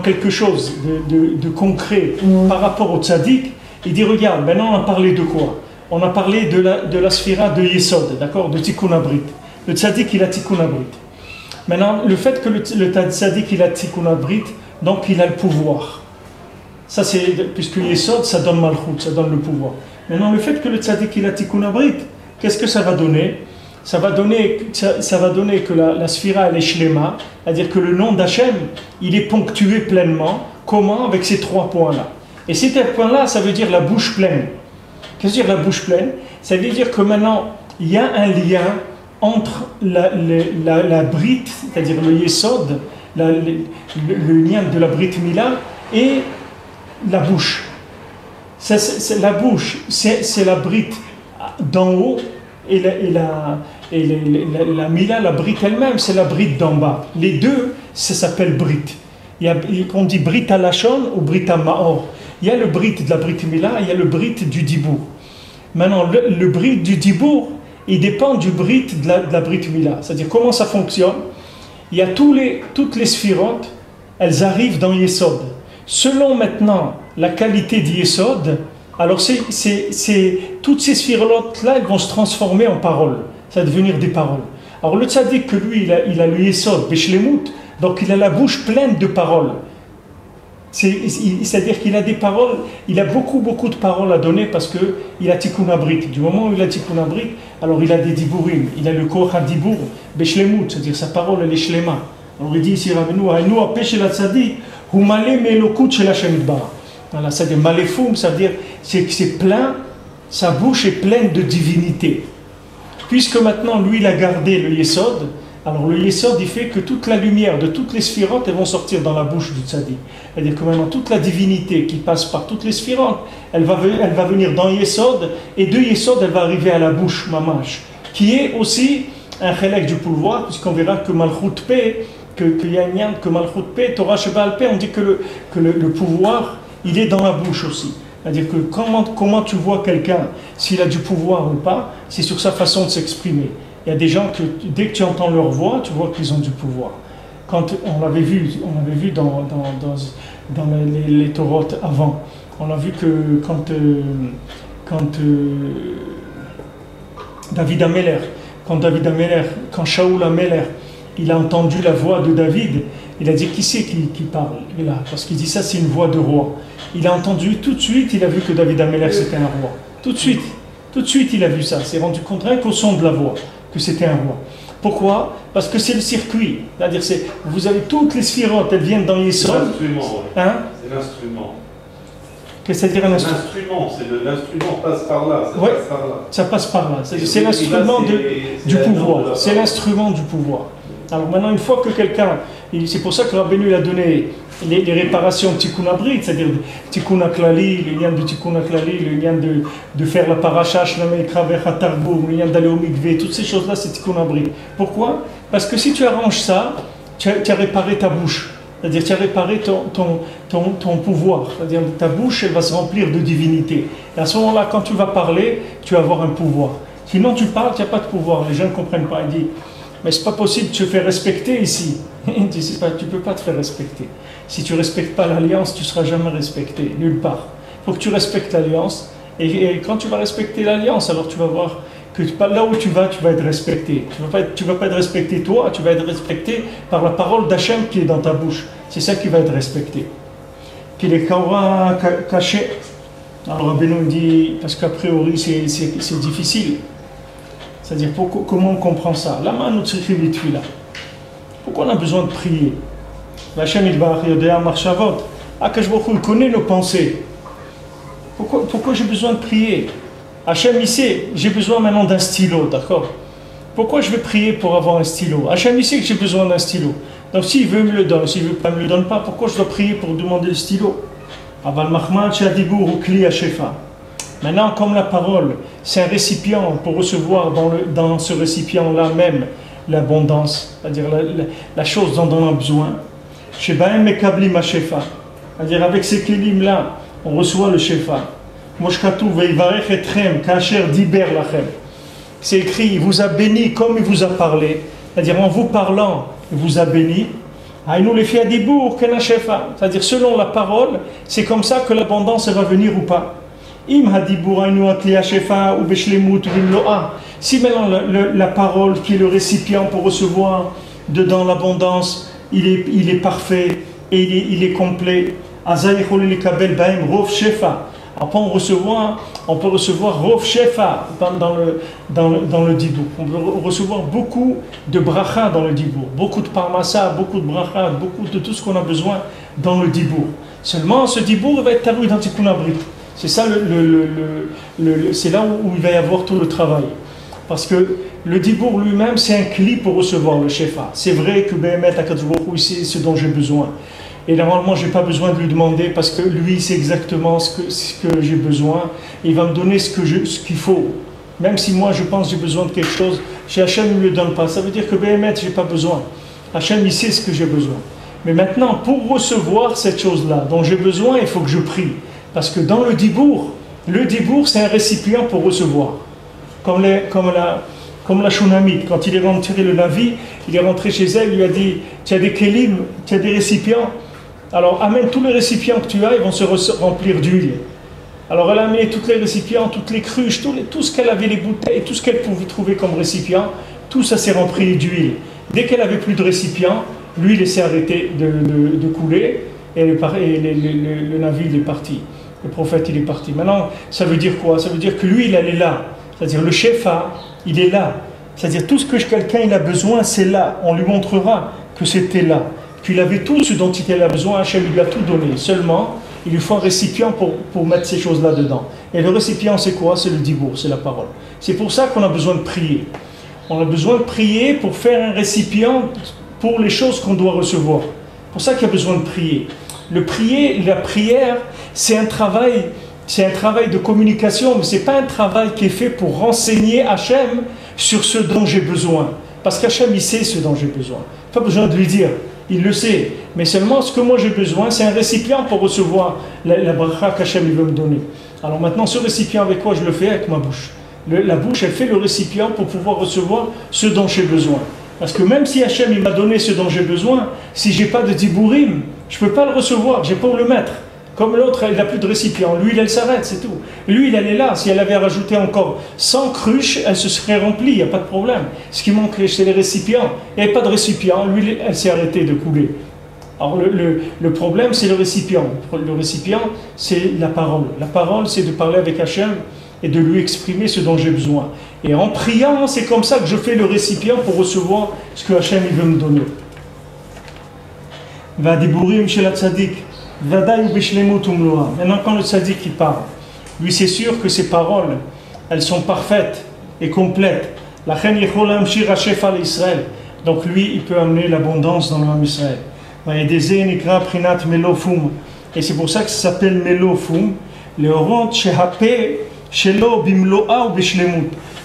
quelque chose de concret par rapport au tzaddik. Il dit, regarde, maintenant on a parlé de quoi? On a parlé de la sphira de Yesod, d'accord, de Tikkun Abrit. Le tzaddik, il a Tikkun Abrit. Maintenant, le fait que le tzaddik, il a Tikkun Abrit, donc il a le pouvoir. Ça, c'est, puisque Yesod, ça donne Malchut, ça donne le pouvoir. Maintenant, le fait que le tzaddik, il a Tikkun Abrit, qu'est-ce que ça va donner? Ça va donner que la sphira, elle est shlema, c'est-à-dire que le nom d'Hachem, il est ponctué pleinement. Comment? Avec ces 3 points-là. Et ces 3 points-là, ça veut dire la bouche pleine. Qu'est-ce que veut dire la bouche pleine? Ça veut dire que maintenant, il y a un lien entre la brite, c'est-à-dire le yesod, le lien de la brite mila, et la bouche. La bouche, c'est la brite d'en haut, et la mila, la brite elle-même, c'est la brite d'en bas. Les deux, ça s'appelle brite. On dit brite à lachon ou brite à maor. Il y a le brite de la brite mila, il y a le brite du dibour. Maintenant, le brite du dibour, il dépend du brite de la brite mila. C'est-à-dire comment ça fonctionne. Il y a toutes les sphirotes, elles arrivent dans Yesod. Selon maintenant la qualité d'Yesod, alors toutes ces sphirotes-là, elles vont se transformer en paroles. Ça va devenir des paroles. Alors le tzaddik, que lui, il a le Yesod, Beshlemut, donc il a la bouche pleine de paroles. C'est-à-dire qu'il a des paroles, il a beaucoup de paroles à donner parce qu'il a Tikkun Abrit. Du moment où il a Tikkun Abrit, alors il a des diburim, il a le Koch HaDibur, Beshlemut, c'est-à-dire sa parole, elle est shlema. Alors il dit ici, Rabbeinu, Hainu apeh shel tzaddik, hu maleh me'elokut shel Hashem yitbarach. Voilà, ça veut dire maléfoum, ça veut dire que c'est plein, sa bouche est pleine de divinité. Puisque maintenant lui il a gardé le Yesod, alors le Yesod il fait que toute la lumière de toutes les sphirotes elles vont sortir dans la bouche du tzaddik. C'est-à-dire que maintenant toute la divinité qui passe par toutes les sphirotes, elle va venir dans Yesod, et de Yesod elle va arriver à la bouche mamash, qui est aussi un chélek du pouvoir, puisqu'on verra que Malchut Peh, qu'il y a un lien que Malchut Peh, Torah Sheba'al Peh, on dit que le pouvoir il est dans la bouche aussi. C'est-à-dire que comment tu vois quelqu'un, s'il a du pouvoir ou pas, c'est sur sa façon de s'exprimer. Il y a des gens que, dès que tu entends leur voix, tu vois qu'ils ont du pouvoir. Quand on l'avait vu dans les Torot avant, on a vu que quand David Améler, quand Shaoul Améler, il a entendu la voix de David, il a dit qui c'est qui parle là, parce qu'il dit ça c'est une voix de roi. Il a entendu tout de suite, il a vu que David Améler c'était un roi. Tout de suite il a vu ça, s'est rendu compte rien qu'au son de la voix que c'était un roi. Pourquoi? Parce que c'est le circuit. C'est-à-dire vous avez toutes les sphirotes, elles viennent dans Yesod. C'est l'instrument. Hein? C'est l'instrument. Qu'est-ce que c'est-à-dire un instrument? L'instrument passe par là. Ouais, ça passe par là. C'est l'instrument du pouvoir. C'est l'instrument du pouvoir. Alors maintenant, une fois que quelqu'un, c'est pour ça que Rabbeinu a donné les réparations de Tikkun Abrit, c'est-à-dire Tikkun HaKlali, le lien de Tikkun HaKlali, le lien de faire la paracha, Shlamei Kraver HaTarbum, le lien d'aller au mikvé, toutes ces choses-là, c'est Tikkun Abrit. Pourquoi? Parce que si tu arranges ça, tu as réparé ta bouche. C'est-à-dire tu as réparé ton pouvoir. C'est-à-dire ta bouche, elle va se remplir de divinité. Et à ce moment-là, quand tu vas parler, tu vas avoir un pouvoir. Sinon, tu parles, tu n'as pas de pouvoir. Les gens ne comprennent pas. Ils disent, mais c'est pas possible de se faire respecter ici. Tu ne peux pas te faire respecter. Si tu ne respectes pas l'alliance, tu ne seras jamais respecté, nulle part. Il faut que tu respectes l'alliance. Et quand tu vas respecter l'alliance, alors tu vas voir que là où tu vas être respecté. Tu ne vas pas être respecté toi, tu vas être respecté par la parole d'Hachem qui est dans ta bouche. C'est ça qui va être respecté. Qu'il est caché. Alors Rabbeinu dit, parce qu'a priori c'est difficile. C'est-à-dire, comment on comprend ça? Pourquoi on a besoin de prier? Hachem il connaît nos pensées. Pourquoi j'ai besoin de prier? Hachem il sait, j'ai besoin maintenant d'un stylo, d'accord? Pourquoi je vais prier pour avoir un stylo? Hachem, il sait que j'ai besoin d'un stylo. Donc s'il veut, il me le donne. S'il ne veut pas, il ne me le donne pas. Pourquoi je dois prier pour demander le stylo? Maintenant, comme la parole, c'est un récipient pour recevoir dans ce récipient-là même l'abondance, c'est-à-dire la chose dont on a besoin. C'est-à-dire avec ces kélim-là, on reçoit le shefa. C'est écrit, il vous a béni comme il vous a parlé, c'est-à-dire en vous parlant, il vous a béni. C'est-à-dire selon la parole, c'est comme ça que l'abondance va venir ou pas. Si maintenant la parole qui est le récipient pour recevoir dedans l'abondance, il est parfait et il est complet. Après on peut recevoir Rov Shefa dans le Dibour. On peut recevoir beaucoup de bracha dans le Dibour, beaucoup de parmassa, beaucoup de bracha, beaucoup de tout ce qu'on a besoin dans le Dibour. Seulement ce Dibour va être taroui dans Tikkun Abrit. C'est ça c'est là où il va y avoir tout le travail. Parce que le Dibour lui-même, c'est un cli pour recevoir le Shefa. C'est vrai que Behemet HaKadosh Baruch Hu, c'est ce dont j'ai besoin. Et normalement, je n'ai pas besoin de lui demander parce que lui, c'est exactement ce que j'ai besoin. Il va me donner ce qu'il faut. Même si moi, je pense que j'ai besoin de quelque chose, chez Hachem, il ne me le donne pas. Ça veut dire que Behemet, je n'ai pas besoin. Hachem, il sait ce que j'ai besoin. Mais maintenant, pour recevoir cette chose-là dont j'ai besoin, il faut que je prie. Parce que dans le Dibour, c'est un récipient pour recevoir. Comme la Shunamite, quand il est rentré le Navi, il est rentré chez elle, il lui a dit, tu as des kélim, tu as des récipients. Alors amène tous les récipients que tu as, ils vont se remplir d'huile. Alors elle a amené tous les récipients, toutes les cruches, tout ce qu'elle avait, les bouteilles, tout ce qu'elle pouvait trouver comme récipient, tout ça s'est rempli d'huile. Dès qu'elle avait plus de récipients, l'huile s'est arrêtée de couler et le navire est parti. Le prophète il est parti. Maintenant, ça veut dire quoi? Ça veut dire que l'huile elle est là. C'est-à-dire le shefa, il est là. C'est-à-dire tout ce que quelqu'un il a besoin, c'est là. On lui montrera que c'était là. Qu'il avait tout ce dont il a besoin, Hachem lui a tout donné. Seulement, il lui faut un récipient pour mettre ces choses-là dedans. Et le récipient, c'est quoi? C'est le dibour, c'est la parole. C'est pour ça qu'on a besoin de prier. On a besoin de prier pour faire un récipient pour les choses qu'on doit recevoir. C'est pour ça qu'il y a besoin de prier. La prière, c'est un travail de communication, mais ce n'est pas un travail qui est fait pour renseigner Hachem sur ce dont j'ai besoin. Parce qu'Hachem, il sait ce dont j'ai besoin. Pas besoin de lui dire. Il le sait, mais seulement ce que moi j'ai besoin, c'est un récipient pour recevoir la bracha qu'Hachem veut me donner. Alors maintenant, ce récipient, avec quoi je le fais? Avec ma bouche. La bouche, elle fait le récipient pour pouvoir recevoir ce dont j'ai besoin. Parce que même si Hachem il m'a donné ce dont j'ai besoin, si je n'ai pas de dibourim, je ne peux pas le recevoir, je n'ai pas où le mettre. Comme l'autre, il n'a plus de récipient. L'huile, elle s'arrête, c'est tout. L'huile, elle est là. Si elle avait rajouté encore 100 cruches, elle se serait remplie, il n'y a pas de problème. Ce qui manque, c'est les récipients. Il n'y avait pas de récipient, l'huile, elle s'est arrêtée de couler. Alors le problème, c'est le récipient. Le récipient, c'est la parole. La parole, c'est de parler avec Hachem et de lui exprimer ce dont j'ai besoin. Et en priant, c'est comme ça que je fais le récipient pour recevoir ce que Hachem il veut me donner. Va dibourim chez la tzaddik. Maintenant, quand le tzaddik il parle, lui c'est sûr que ses paroles, elles sont parfaites et complètes. Donc lui, il peut amener l'abondance dans le Ham Israël. Et c'est pour ça que ça s'appelle Melofum.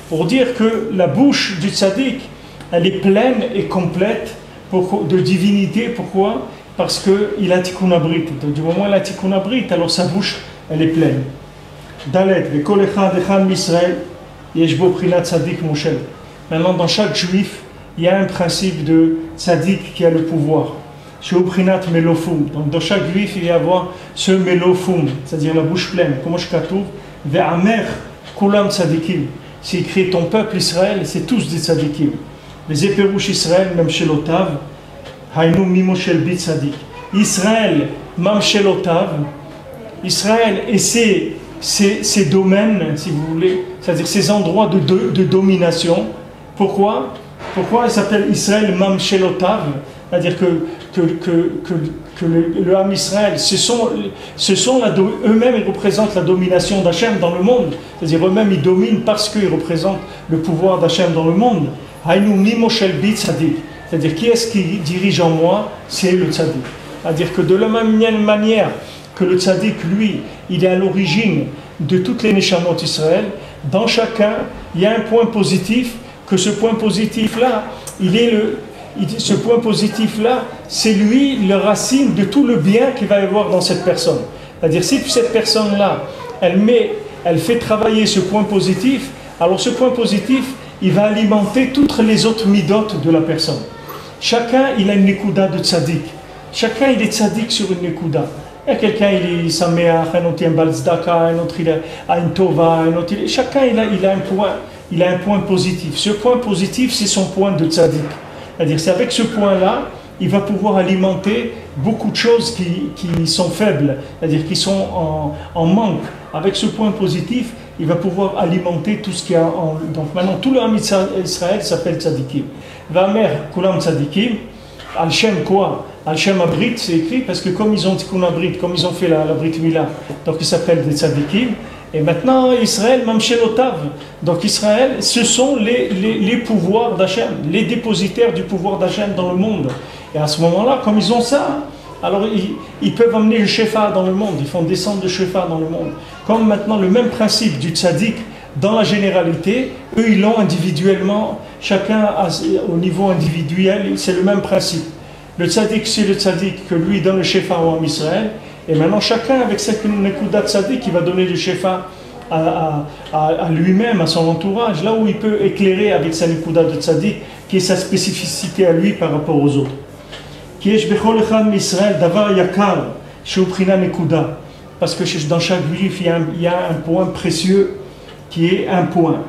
Pour dire que la bouche du tzaddik, elle est pleine et complète de divinité. Pourquoi? Parce qu'il a Tikkun Abrit. Du moment où il a Tikkun Abrit, alors sa bouche, elle est pleine. Dalet, v'kol echad echad m'Israël, yesh bo prinat tzadik moshel. Maintenant, dans chaque juif, il y a un principe de tzadik qui a le pouvoir. Sheu prinat melofum. Donc, dans chaque juif, il va y avoir ce melofum, c'est-à-dire la bouche pleine. Comme je katouf, ve'amer kulam tzadikim. C'est écrit ton peuple Israël, c'est tous des tzadikim. Les éperouches Israël, même chez l'Otav, Haïnou mimoshel bit tzadik. Israël, mam shelotav. Israël et ses domaines, si vous voulez, c'est-à-dire ces endroits de domination. Pourquoi il s'appelle Israël mam shelotav? C'est-à-dire que le Ham Israël, eux-mêmes ils représentent la domination d'Hachem dans le monde. C'est-à-dire eux-mêmes ils dominent parce qu'ils représentent le pouvoir d'Hachem dans le monde. Haïnou mimoshel bit tzadik. C'est-à-dire, qui est-ce qui dirige en moi? C'est le tzadik. C'est-à-dire que de la même manière que le tzadik, lui, il est à l'origine de toutes les neshamot Israël, dans chacun, il y a un point positif, que ce point positif-là, ce point positif-là, c'est lui, le racine de tout le bien qu'il va y avoir dans cette personne. C'est-à-dire, si cette personne-là, elle fait travailler ce point positif, alors ce point positif, il va alimenter toutes les autres midotes de la personne. Chacun, il a une nekuda de tzaddik. Chacun, il est tzaddik sur une nekuda. Il y a quelqu'un, il est sameach, un autre, il a un balzdaka, un autre, il a une tova, un autre, chacun, il a un point positif. Ce point positif, c'est son point de tzaddik. C'est-à-dire, c'est avec ce point-là, il va pouvoir alimenter beaucoup de choses qui sont faibles, c'est-à-dire qui sont en manque. Avec ce point positif, il va pouvoir alimenter tout ce qu'il y a en... Donc maintenant, tout le Ham Israël s'appelle tzadikim. Vamer kulam tzadikim, al-shem quoi? Al-shem abrit, c'est écrit parce que comme ils ont tikkun abrit, comme ils ont fait la brit mila, donc ils s'appellent des tzadikim. Et maintenant, Israël, mamshelotav. Donc Israël, ce sont les pouvoirs d'Hachem, les dépositaires du pouvoir d'Hachem dans le monde. Et à ce moment-là, comme ils ont ça, alors ils peuvent amener le shefa dans le monde, ils font descendre le shefa dans le monde. Comme maintenant le même principe du tzaddik dans la généralité, eux ils l'ont individuellement, chacun au niveau individuel, c'est le même principe. Le tzaddik, c'est le tzaddik que lui donne le shefa au Ham Israël, et maintenant chacun avec cette nekuda tzaddik, il va donner le shefa à lui-même, à son entourage, là où il peut éclairer avec sa nekuda de tzaddik, qui est sa spécificité à lui par rapport aux autres. Parce que dans chaque juif, il y a un point précieux qui est un point.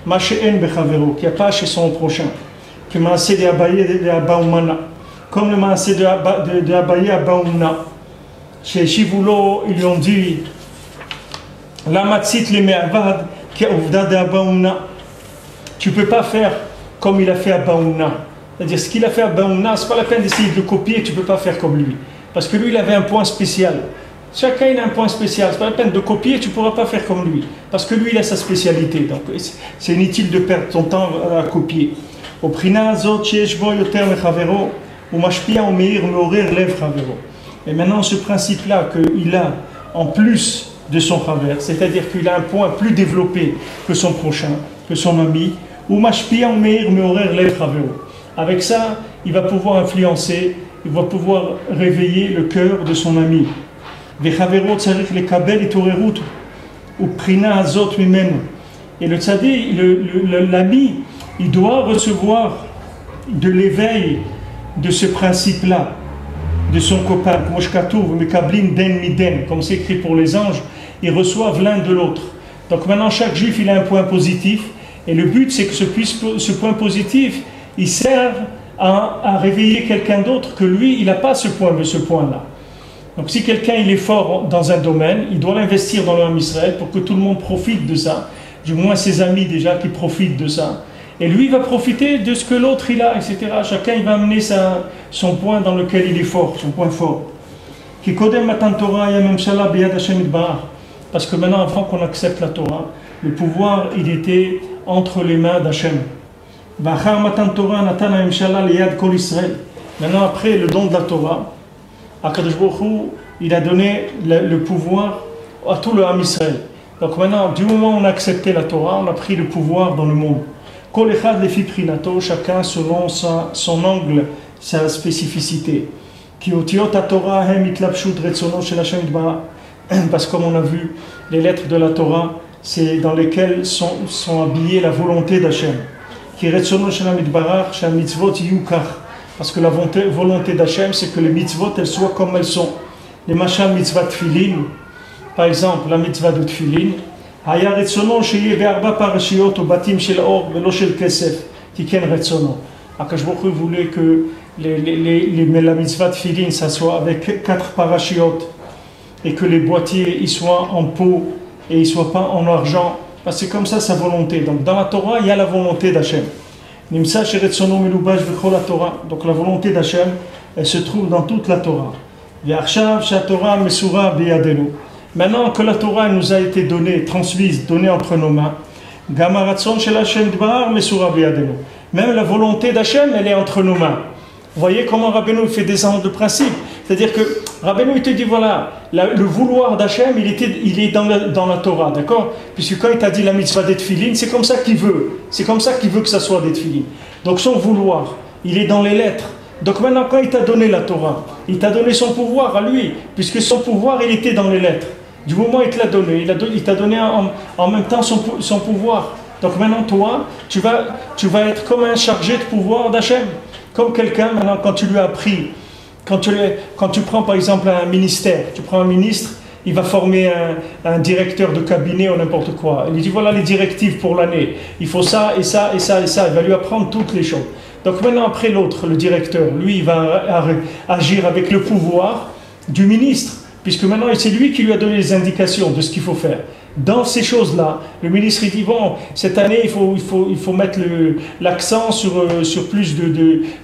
Qui n'y a pas chez son prochain. Comme le maasé de Abaye à Baoumna. Chez Shivulo, ils lui ont dit la matzit le me'avad qui a ouvda de Abaoumna. Tu ne peux pas faire comme il a fait à Baoumna. C'est-à-dire, ce qu'il a fait à Baoumna, ce n'est pas la peine d'essayer de le copier, tu ne peux pas faire comme lui. Parce que lui, il avait un point spécial. Chacun, il a un point spécial. Ce n'est pas la peine de copier, tu ne pourras pas faire comme lui. Parce que lui, il a sa spécialité. Donc, c'est inutile de perdre ton temps à copier. Au prina azot, sheshbo yoter mechavero, ou mashpia ou meir meorer lev chavero. Et maintenant, ce principe-là qu'il a en plus de son chaver, c'est-à-dire qu'il a un point plus développé que son prochain, que son ami, ou mashpia ou meir meorer lev chavero. Avec ça, il va pouvoir influencer, il va pouvoir réveiller le cœur de son ami. Et le tzadi, l'ami, il doit recevoir de l'éveil de ce principe-là, de son copain. Comme c'est écrit pour les anges, ils reçoivent l'un de l'autre. Donc maintenant, chaque juif, il a un point positif. Et le but, c'est que ce point positif, il sert à réveiller quelqu'un d'autre que lui, il n'a pas ce point-là. Donc si quelqu'un il est fort dans un domaine, il doit l'investir dans le Ham Israël pour que tout le monde profite de ça, du moins ses amis déjà qui profitent de ça. Et lui il va profiter de ce que l'autre il a, etc. Chacun il va amener son point dans lequel il est fort, son point fort. Parce que maintenant, avant qu'on accepte la Torah, le pouvoir il était entre les mains d'Hachem. Maintenant après le don de la Torah, Akadosh Baruch Hu, il a donné le pouvoir à tout le Ham Israël. Donc maintenant, du moment où on a accepté la Torah, on a pris le pouvoir dans le monde. Kol echad lefi prinato, chacun selon son angle, sa spécificité. Ki otiot ha-Torah hem itlapshut retzono shel Hashem yitbarach. Parce que comme on a vu, les lettres de la Torah, c'est dans lesquelles sont habillées la volonté d'Hachem. Ki retzono shel Hashem yitbarach, shel mitzvot yiyu kach. Parce que la volonté d'Hachem, c'est que les mitzvot, elles soient comme elles sont. Les machal mitzvah tfilin, par exemple, la mitzvah de tfilin, haya retzono sheye ve'arba parashiot au batim shel or velo shel kesef, tiken retzono. Akadosh Baruch Hu voulait que la mitzvah tfilin, ça soit avec 4 parashiot, et que les boîtiers, ils soient en peau, et ils ne soient pas en argent. Parce que c'est comme ça sa volonté. Donc dans la Torah, il y a la volonté d'Hachem. Donc la volonté d'Hachem, elle se trouve dans toute la Torah. Maintenant que la Torah nous a été donnée, transmise, donnée entre nos mains, Même la volonté d'Hachem, elle est entre nos mains. Vous voyez comment Rabbeinu fait descendre le principe. C'est-à-dire que Rabbeinu, il te dit, voilà, le vouloir d'Hachem, il est dans la Torah, d'accord? Puisque quand il t'a dit la mitzvah des tefilin, c'est comme ça qu'il veut. C'est comme ça qu'il veut que ça soit des tefilin. Donc son vouloir, il est dans les lettres. Donc maintenant, quand il t'a donné la Torah, il t'a donné son pouvoir à lui, puisque son pouvoir, il était dans les lettres. Du moment où il te l'a donné, il t'a donné en même temps son pouvoir. Donc maintenant, toi, tu vas être comme un chargé de pouvoir d'Hachem. Comme quelqu'un, maintenant, quand tu lui as appris, quand tu prends par exemple un ministère, tu prends un ministre, il va former un directeur de cabinet ou n'importe quoi. Il lui dit, voilà les directives pour l'année. Il faut ça et ça et ça et ça. Il va lui apprendre toutes les choses. Donc maintenant, après l'autre, le directeur, lui, il va agir avec le pouvoir du ministre, puisque maintenant, c'est lui qui lui a donné les indications de ce qu'il faut faire. Dans ces choses-là, le ministre il dit, bon, cette année, il faut mettre l'accent sur plus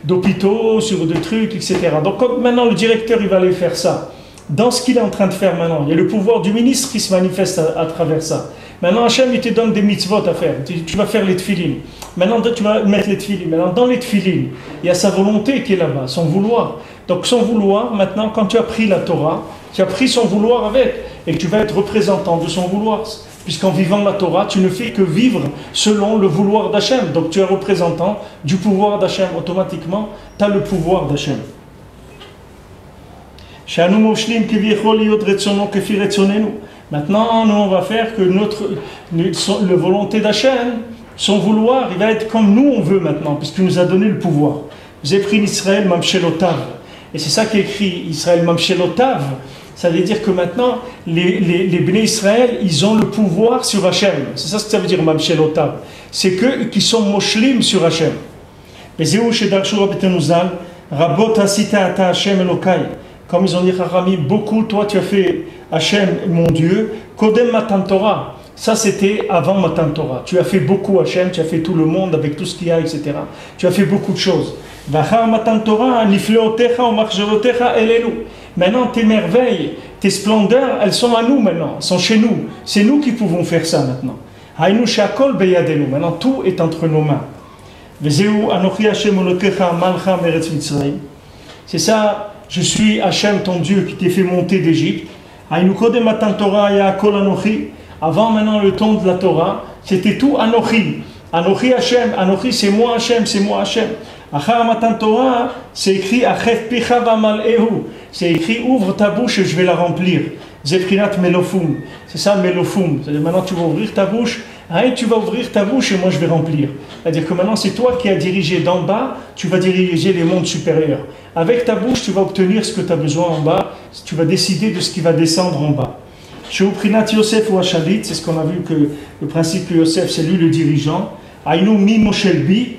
d'hôpitaux, sur de trucs, etc. Donc comme maintenant, le directeur, il va aller faire ça. Dans ce qu'il est en train de faire maintenant, il y a le pouvoir du ministre qui se manifeste à travers ça. Maintenant, Hachem, il te donne des mitzvot à faire. Tu vas faire les tefilin. Maintenant, tu vas mettre les tefilin. Maintenant, dans les tefilin, il y a sa volonté qui est là-bas, son vouloir. Donc, son vouloir, maintenant, quand tu as pris la Torah, tu as pris son vouloir avec, et tu vas être représentant de son vouloir. Puisqu'en vivant la Torah, tu ne fais que vivre selon le vouloir d'Hachem. Donc, tu es représentant du pouvoir d'Hachem. Automatiquement, tu as le pouvoir d'Hachem. Maintenant, nous, on va faire que la volonté d'Hachem, son vouloir, il va être comme nous on veut maintenant, puisqu'il nous a donné le pouvoir. Vous avez pris Israël Mamshelotav. Et c'est ça qui est écrit, Israël Mamshelotav. Ça veut dire que maintenant, les Bnei Israël, ils ont le pouvoir sur Hachem. C'est ça ce que ça veut dire Mamshelotav. C'est qu'eux qui sont moshlim sur Hachem. Rabot asita ata Hachem Elokai. Comme ils ont dit, Harami, beaucoup, toi tu as fait Hachem, mon Dieu, Kodem Matan Torah. Ça c'était avant Matan Torah. Tu as fait beaucoup Hachem, tu as fait tout le monde avec tout ce qu'il y a, etc. Tu as fait beaucoup de choses. Matan Torah, Nifleotecha, Omachjelotecha, Elelu. Maintenant tes merveilles, tes splendeurs, elles sont à nous maintenant, elles sont chez nous. C'est nous qui pouvons faire ça maintenant. Hainu Shakol Beyadenu. Maintenant tout est entre nos mains. Vezeu Anochi Hachem Olotecha, Malcha Meretz Mitzrayim. C'est ça. Je suis Hachem, ton Dieu, qui t'ai fait monter d'Égypte. Avant maintenant le temps de la Torah, c'était tout Anochi. Anochi Hachem, Anochi c'est moi Hachem, c'est moi Hachem. Achar Matan Torah, c'est écrit Achef Picha Vamal'ehu. C'est écrit ouvre ta bouche et je vais la remplir. Zeprinat Melofum. C'est ça Melofum. C'est-à-dire maintenant tu vas ouvrir ta bouche. Tu vas ouvrir ta bouche et moi je vais remplir. C'est-à-dire que maintenant c'est toi qui as dirigé d'en bas, tu vas diriger les mondes supérieurs. Avec ta bouche, tu vas obtenir ce que tu as besoin en bas, tu vas décider de ce qui va descendre en bas. Chez Uprinat Yosef ou Hachalit, c'est ce qu'on a vu que le principe que Yosef, c'est lui le dirigeant. Aïnou mi Moshelbi,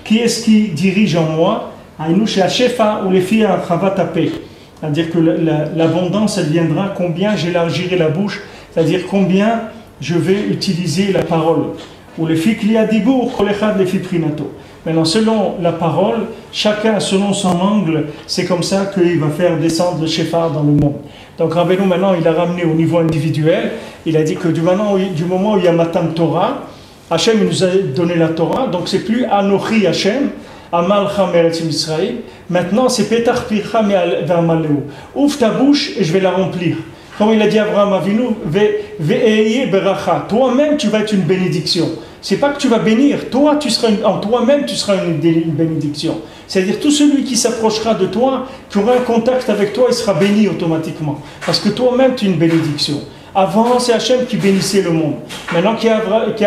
qui est-ce qui dirige en moi? Aïnou chez Hachefa ou les filles à Chavatapé. C'est-à-dire que l'abondance, elle viendra combien j'élargirai la bouche, c'est-à-dire combien je vais utiliser la parole. Ou les filles qui a dibour, kolechad les filles prinato. Maintenant, selon la parole, chacun selon son angle, c'est comme ça qu'il va faire descendre le Shephar dans le monde. Donc Rabbeinu maintenant, il a ramené au niveau individuel, il a dit que du moment où il y a Matan Torah, Hachem il nous a donné la Torah, donc c'est plus Anochi Hachem, Amalcha Meretz Israël, maintenant c'est Petach Picha Ve'amaleu. Ouvre ta bouche et je vais la remplir. Comme il a dit à Abraham Avinu, Ve'eye Beracha, toi-même tu vas être une bénédiction. C'est pas que tu vas bénir, toi en toi-même tu seras une bénédiction. C'est-à-dire tout celui qui s'approchera de toi, qui aura un contact avec toi, il sera béni automatiquement. Parce que toi-même tu es une bénédiction. Avant c'est Hachem qui bénissait le monde. Maintenant qu'il y a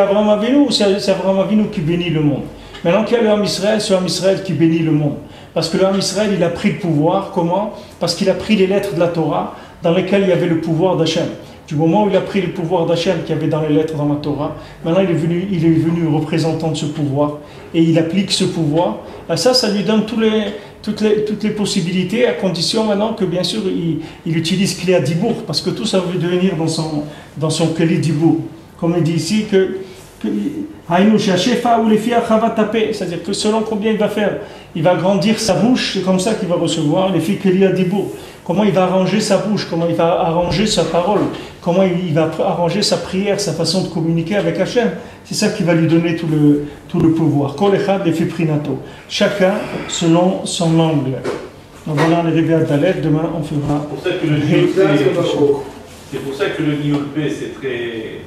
Abraham Avinu, c'est Abraham Avinu qui bénit le monde. Maintenant qu'il y a le Ham Israël, c'est le Ham Israël qui bénit le monde. Parce que le Ham Israël il a pris le pouvoir, comment? Parce qu'il a pris les lettres de la Torah dans lesquelles il y avait le pouvoir d'Hachem. Du moment où il a pris le pouvoir d'Hachem qu'il y avait dans les lettres dans la Torah, maintenant il est venu représentant de ce pouvoir et il applique ce pouvoir. Et ça lui donne toutes les possibilités, à condition maintenant que bien sûr il utilise Kli Dibour, parce que tout ça veut devenir dans son Kli Dibour. Comme il dit ici c'est-à-dire que selon combien il va faire, il va grandir sa bouche, c'est comme ça qu'il va recevoir les filles Kli Dibour. comment il va arranger sa bouche, comment il va arranger sa parole, comment il va arranger sa prière, sa façon de communiquer avec Hachem. C'est ça qui va lui donner tout le pouvoir. Kol echad lefi prinato. Chacun selon son angle. Donc voilà, on est arrivé à Dalet, demain on fera. C'est pour ça que le Niyul P, c'est très